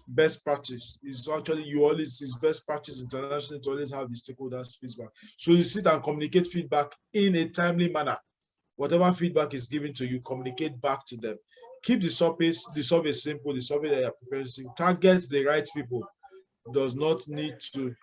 S2: Best practice is actually is best practice internationally to always have the stakeholders feedback. So you sit and communicate feedback in a timely manner. Whatever feedback is given to you, communicate back to them. Keep the survey simple, the survey that you're preparing, target the right people. Does not need to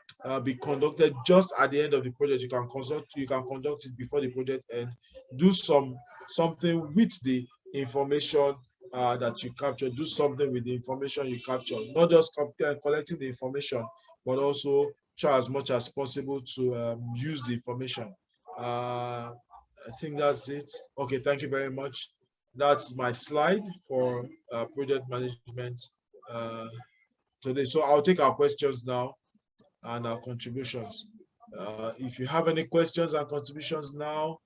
S2: be conducted just at the end of the project. You can conduct it before the project ends. Do something with the information that you capture. Do something with the information you capture. Not just collecting the information, but also try as much as possible to use the information. I think that's it. Okay, thank you very much. That's my slide for project management today. So I'll take our questions now and our contributions. If you have any questions and contributions now,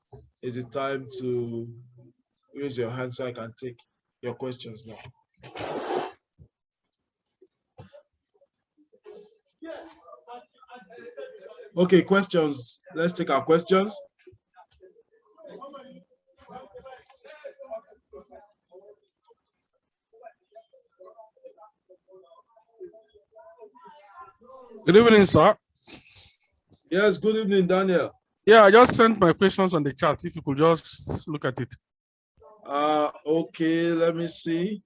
S2: is it time to raise your hand so I can take your questions now. Okay, questions. Let's take our questions.
S7: Good evening, sir.
S2: Yes, good evening, Daniel.
S7: Yeah, I just sent my questions on the chat. If you could just look at it.
S2: Okay, let me see.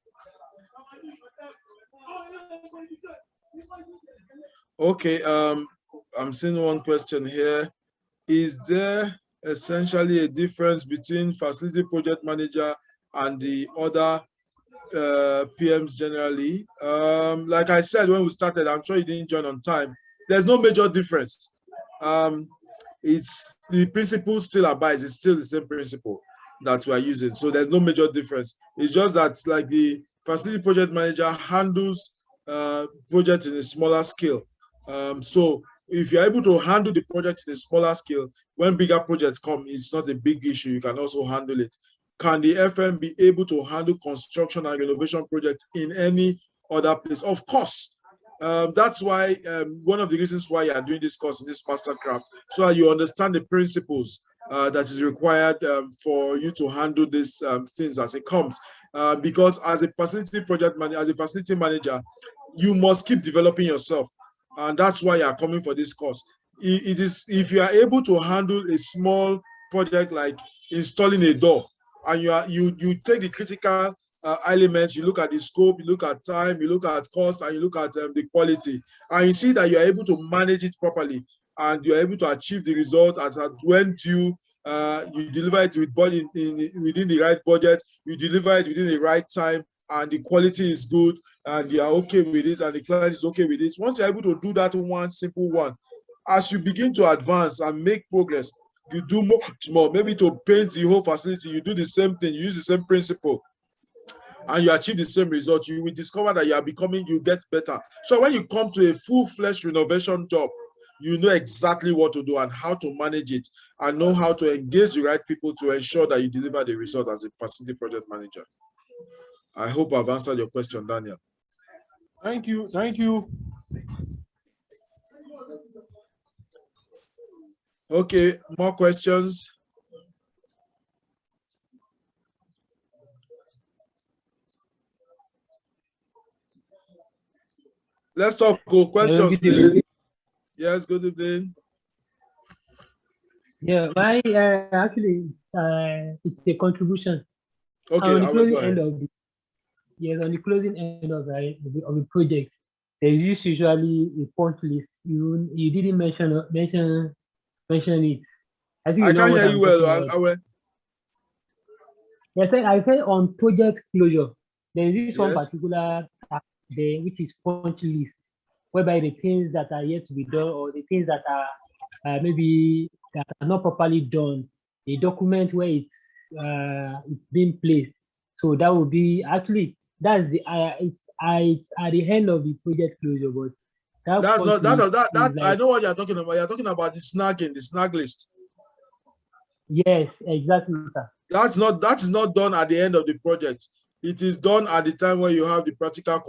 S2: Okay, I'm seeing one question here. Is there essentially a difference between facility project manager and the other PMs generally? Like I said when we started, I'm sure you didn't join on time. There's no major difference. It's the principle still abides. It's still the same principle that we are using. So there's no major difference. It's just that like the facility project manager handles projects in a smaller scale. So if you're able to handle the projects in a smaller scale, when bigger projects come, it's not a big issue. You can also handle it. Can the FM be able to handle construction and renovation projects in any other place? Of course. That's why one of the reasons why you are doing this course in this mastercraft, so that you understand the principles that is required for you to handle these things as it comes. Because as a facility project manager, as a facility manager, you must keep developing yourself. And that's why you are coming for this course. It is if you are able to handle a small project like installing a door, and you take the critical elements, you look at the scope, you look at time, you look at cost, and you look at the quality, and you see that you are able to manage it properly, and you are able to achieve the result as at when you deliver it with within the right budget, you deliver it within the right time, and the quality is good, and you are okay with it, and the client is okay with it. Once you're able to do that one simple one, as you begin to advance and make progress, you do more. Maybe to paint the whole facility, you do the same thing, you use the same principle, and you achieve the same result. You will discover that you get better. So when you come to a full-fledged renovation job, you know exactly what to do and how to manage it, and know how to engage the right people to ensure that you deliver the result as a facility project manager. I hope I've answered your question, Daniel.
S7: Thank you. Thank you.
S2: Okay, more questions? Let's talk. Questions, please. Yes, good evening.
S3: Yeah, my actually it's a contribution.
S2: Okay,
S3: on the
S2: I will go
S3: closing end
S2: ahead.
S3: of the on the closing end of the project, there is usually a punch list. You didn't mention it. I think
S2: I
S3: you know
S2: can't
S3: what
S2: hear
S3: I'm
S2: you well.
S3: talking about. I said on project closure, there is this one
S2: Yes.
S3: particular tab there, which is punch list, whereby the things that are yet to be done or the things that are maybe that are not properly done, a document where it's being placed. So that would be actually that's the it's at the end of the project closure, but
S2: That's not that
S3: is
S2: I
S3: like,
S2: know what you're talking about. You're talking about the snagging, the snag list.
S3: yes, exactly, sir.
S2: That is not done at the end of the project. It is done at the time when you have the practical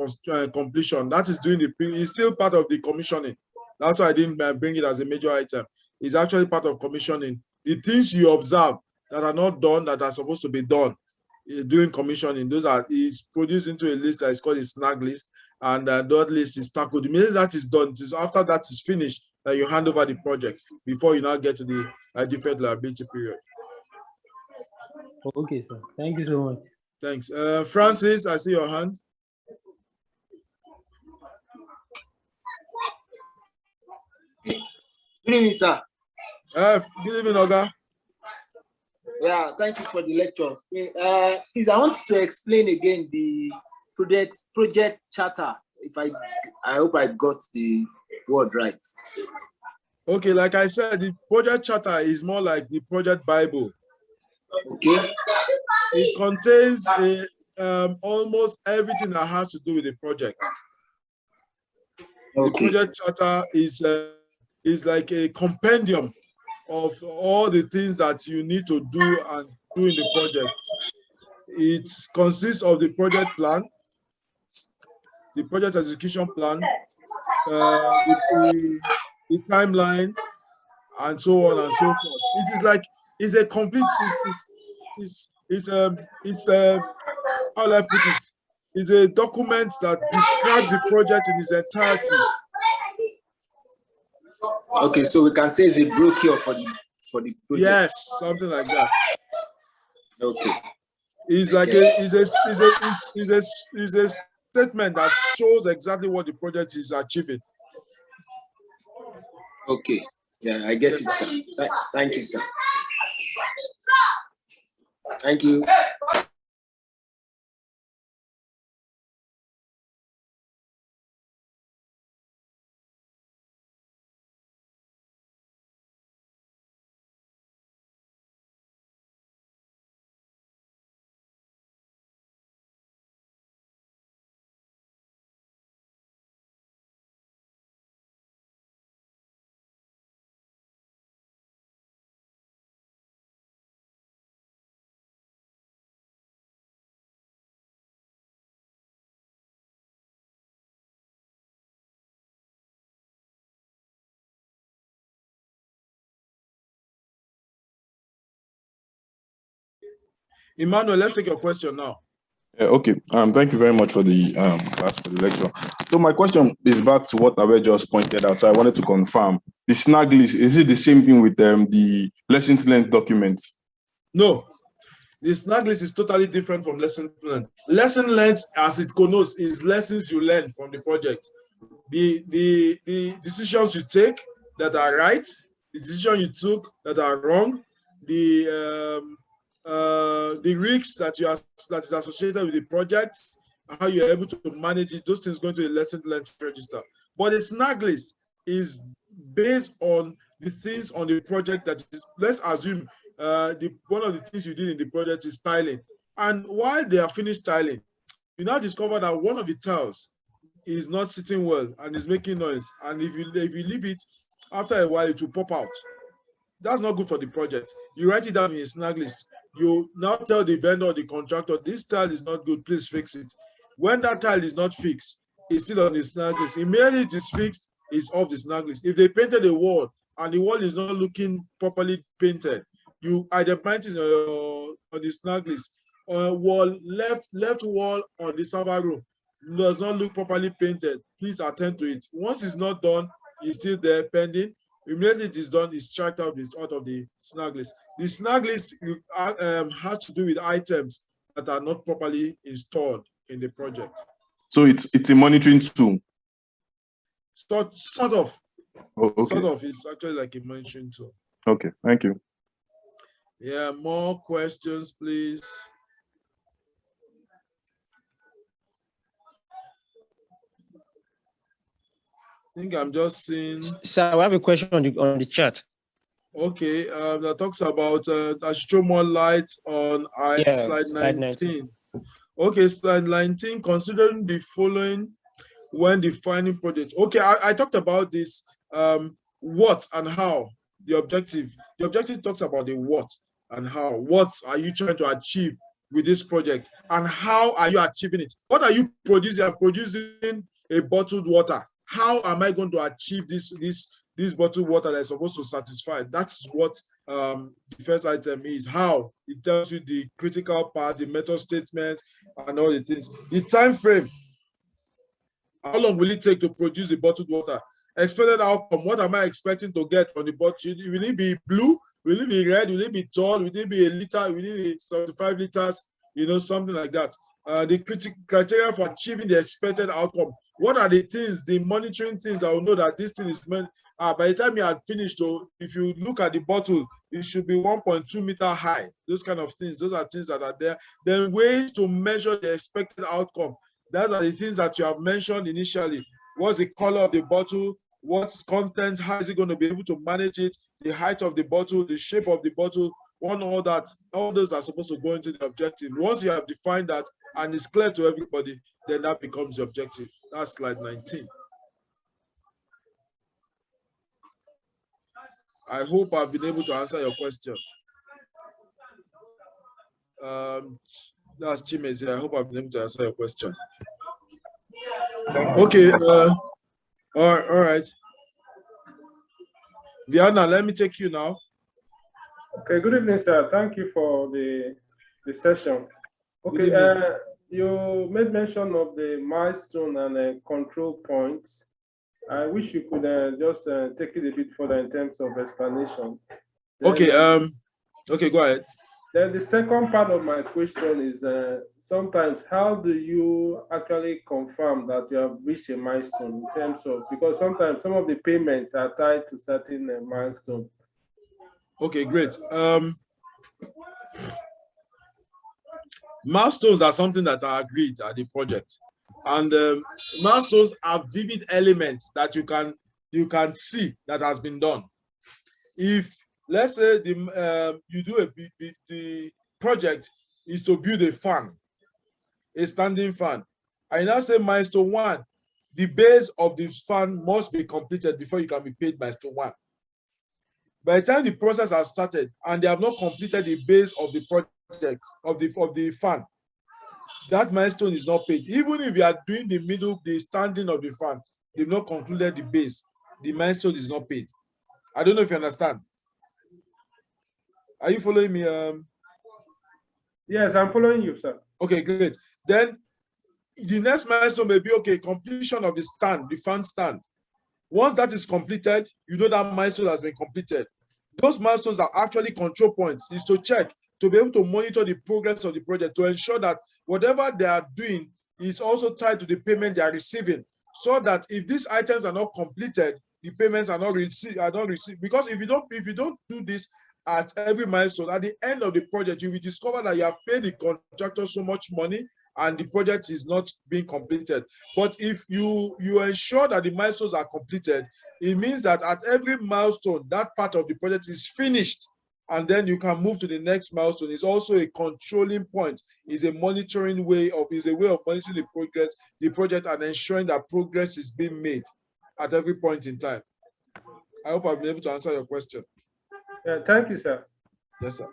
S2: completion. That is doing it's still part of the commissioning. That's why I didn't bring it as a major item. It's actually part of commissioning. The things you observe that are not done that are supposed to be done during commissioning, those are it's produced into a list that is called a snag list, and that list is tackled. The minute that is done, it is after that is finished that you hand over the project before you now get to the deferred liability period.
S3: Okay, sir. Thank you so much.
S2: Thanks. Francis, I see your hand.
S8: Good evening, sir.
S2: Good evening, Oga.
S8: Yeah, thank you for the lectures. Please, I want you to explain again the project charter. I hope I got the word right.
S2: Okay, like I said, the project charter is more like the project Bible.
S8: Okay.
S2: It contains almost everything that has to do with the project. Okay. The project charter is like a compendium of all the things that you need to do and do in the project. It consists of the project plan, the project execution plan, the timeline, and so on and so forth. It is like it's a complete. How will I put it? It's a document that describes the project in its entirety.
S8: Okay, so we can say it's a brochure for the project.
S2: Yes, something like that.
S8: Okay.
S2: It's like it's a statement that shows exactly what the project is achieving.
S8: Okay. Yeah, I get it, sir. Thank you, sir. Thank you.
S2: Emmanuel, let's take your question now.
S5: Okay. Thank you very much for the lecture. So my question is back to what Abe just pointed out. So I wanted to confirm the snag list. Is it the same thing with the lessons learned documents?
S2: No, the snag list is totally different from lesson learned. Lesson learned, as it connotes, is lessons you learn from the project. The decisions you take that are right, the decision you took that are wrong, the risks that is associated with the project, how you're able to manage it, those things go into the lesson learned register. But the snag list is based on the things on the project that is, let's assume one of the things you did in the project is tiling. And while they are finished tiling, you now discover that one of the tiles is not sitting well and is making noise. And if you leave it, after a while, it will pop out. That's not good for the project. You write it down in a snag list. You now tell the vendor or the contractor, this tile is not good, please fix it. When that tile is not fixed, it's still on the snag list. Immediately it is fixed, it's off the snag list. If they painted a wall and the wall is not looking properly painted, you identify it on the snag list. Wall left wall on the server room does not look properly painted. Please attend to it. Once it's not done, it's still there pending. Immediately it is done, it's tracked out of the snag list. The snag list has to do with items that are not properly installed in the project.
S5: So it's a monitoring tool.
S2: Sort of.
S5: Oh, okay.
S2: Sort of. It's actually like a monitoring tool.
S5: Okay, thank you.
S2: Yeah, more questions, please. I think I'm just seeing.
S9: Sir, I have a question on the chat.
S2: Okay, that talks about that show more light on slide 19. Okay, slide 19. Considering the following, when defining project. Okay, I talked about this, what and how, the objective. The objective talks about the what and how. What are you trying to achieve with this project, and how are you achieving it? What are you producing? I'm producing a bottled water. How am I going to achieve this bottled water that is supposed to satisfy? That's what the first item is. How it tells you the critical part, the method statement, and all the things. The time frame. How long will it take to produce the bottled water? Expected outcome. What am I expecting to get from the bottle? Will it be blue? Will it be red? Will it be tall? Will it be a liter? Will it be 75 liters? You know, something like that. The criteria for achieving the expected outcome. What are the things, the monitoring things I will know that this thing is meant? By the time you are finished, if you look at the bottle, it should be 1.2 meter high. Those kind of things. Those are things that are there. Then ways to measure the expected outcome. Those are the things that you have mentioned initially. What's the color of the bottle? What's content? How is it going to be able to manage it? The height of the bottle, the shape of the bottle, all that, all those are supposed to go into the objective. Once you have defined that and it's clear to everybody, then that becomes the objective. That's slide 19. I hope I've been able to answer your question. That's Chimezi. I hope I've been able to answer your question. Okay. All right. Viana, let me take you now.
S10: Okay. Good evening, sir. Thank you for the session. Okay. You made mention of the milestone and control points. I wish you could just take it a bit further in terms of explanation.
S2: Okay. Okay. Go ahead.
S10: Then the second part of my question is sometimes how do you actually confirm that you have reached a milestone in terms of, because sometimes some of the payments are tied to certain milestones.
S2: Okay, great. Milestones are something that are agreed at the project, and milestones are vivid elements that you can see that has been done. If let's say the project is to build a fan, a standing fan. I now say milestone 1, the base of the fan must be completed before you can be paid milestone 1. By the time the process has started and they have not completed the base of the project of the fan, that milestone is not paid. Even if you are doing the standing of the fan, they've not concluded the base, the milestone is not paid. I don't know if you understand. Are you following me?
S10: Yes, I'm following you, sir.
S2: Okay, great. Then the next milestone may be, okay, completion of the stand, the fan stand. Once that is completed, you know that milestone has been completed. Those milestones are actually control points, is to check, to be able to monitor the progress of the project, to ensure that whatever they are doing is also tied to the payment they are receiving, so that if these items are not completed, the payments are not received. Because if you don't do this at every milestone, at the end of the project, you will discover that you have paid the contractor so much money and the project is not being completed. But if you ensure that the milestones are completed, it means that at every milestone, that part of the project is finished, and then you can move to the next milestone. It's also a controlling point, is a monitoring way of, is a way of monitoring the project and ensuring that progress is being made at every point in time. I hope I've been able to answer your question.
S10: Yeah, thank you, sir.
S2: Yes, sir.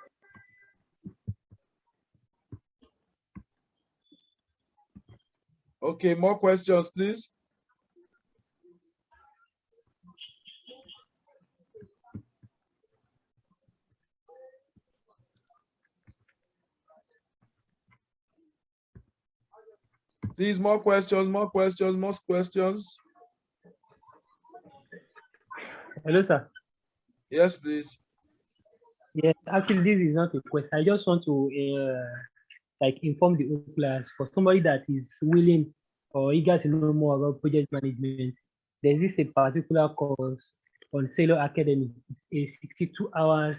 S2: Okay, more questions, please. Please, more questions, more questions, more questions.
S3: Hello, sir.
S2: Yes, please.
S3: Yes, actually, this is not a question. I just want to like inform the whole class, for somebody that is willing or eager to know more about project management. There is a particular course on Sailor Academy, a 62 hours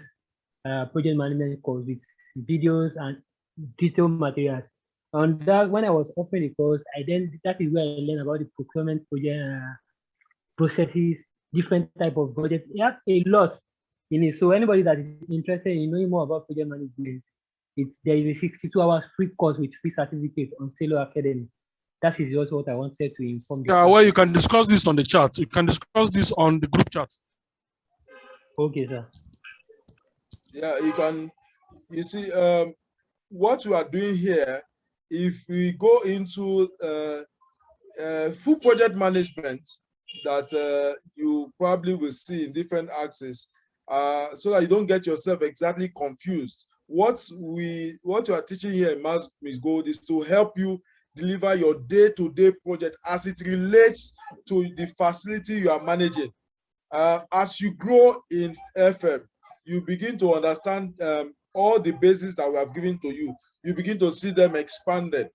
S3: project management course with videos and detailed materials. On that, when I was offering the course, that is where I learned about the procurement project processes, different type of budget. It has a lot in it. So anybody that is interested in knowing more about project management, there is a 62 hours free course with free certificate on Sailor Academy. That is also what I wanted to inform the
S7: Yeah,
S3: class.
S7: well, you can discuss this on the chat. You can discuss this on the group chat.
S3: Okay, sir.
S2: Yeah, you can. You see, what we are doing here, if we go into full project management that you probably will see in different axes, so that you don't get yourself exactly confused. What you are teaching here in Max-Migold is to help you deliver your day-to-day project as it relates to the facility you are managing. As you grow in FM, you begin to understand all the bases that we have given to you. You begin to see them expanded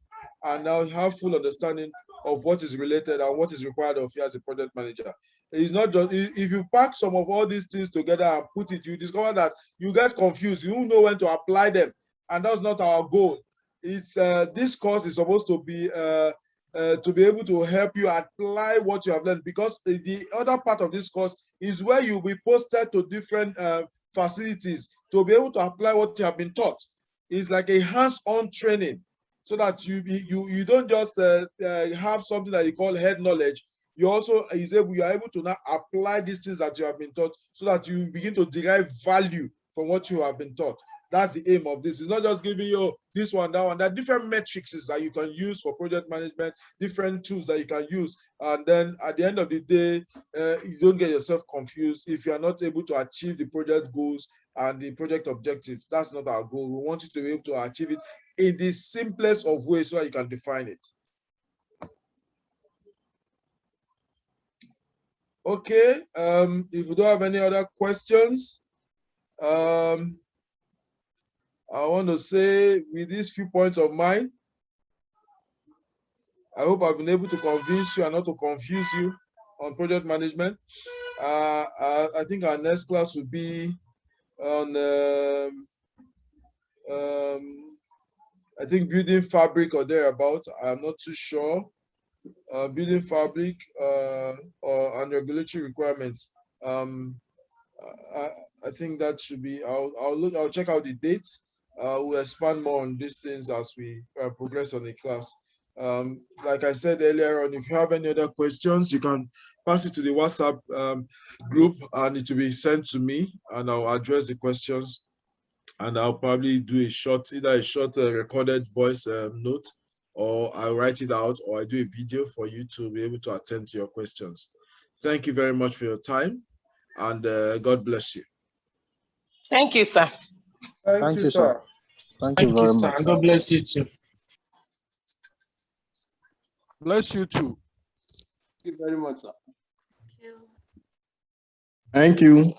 S2: and now have full understanding of what is related and what is required of you as a project manager. It's not just, if you pack some of all these things together and put it, you discover that you get confused. You don't know when to apply them. And that's not our goal. It's this course is supposed to be able to help you apply what you have learned, because the other part of this course is where you'll be posted to different facilities to be able to apply what you have been taught. It's like a hands-on training, so that you don't just have something that you call head knowledge. You also you are able to now apply these things that you have been taught, so that you begin to derive value from what you have been taught. That's the aim of this. It's not just giving you this one, that one. There are different metrics that you can use for project management, different tools that you can use. And then at the end of the day, you don't get yourself confused if you are not able to achieve the project goals and the project objectives. That's not our goal. We want you to be able to achieve it in the simplest of ways so that you can define it. Okay, if you don't have any other questions, I want to say, with these few points of mine, I hope I've been able to convince you and not to confuse you on project management. I think our next class will be on, I think, building fabric or thereabouts. I'm not too sure. Building fabric and regulatory requirements. I think that should be. I'll check out the dates. We'll expand more on these things as we progress on the class. Like I said earlier on, if you have any other questions, you can pass it to the WhatsApp group, and it will be sent to me, and I'll address the questions. And I'll probably do either a short recorded voice note, or I'll write it out, or I do a video for you to be able to attend to your questions. Thank you very much for your time, and God bless you.
S6: Thank you, sir.
S10: Thank you, sir.
S5: Thank you very
S7: sir.
S5: much.
S7: God bless you too. Bless you too.
S8: Thank you very much, sir.
S5: Thank you.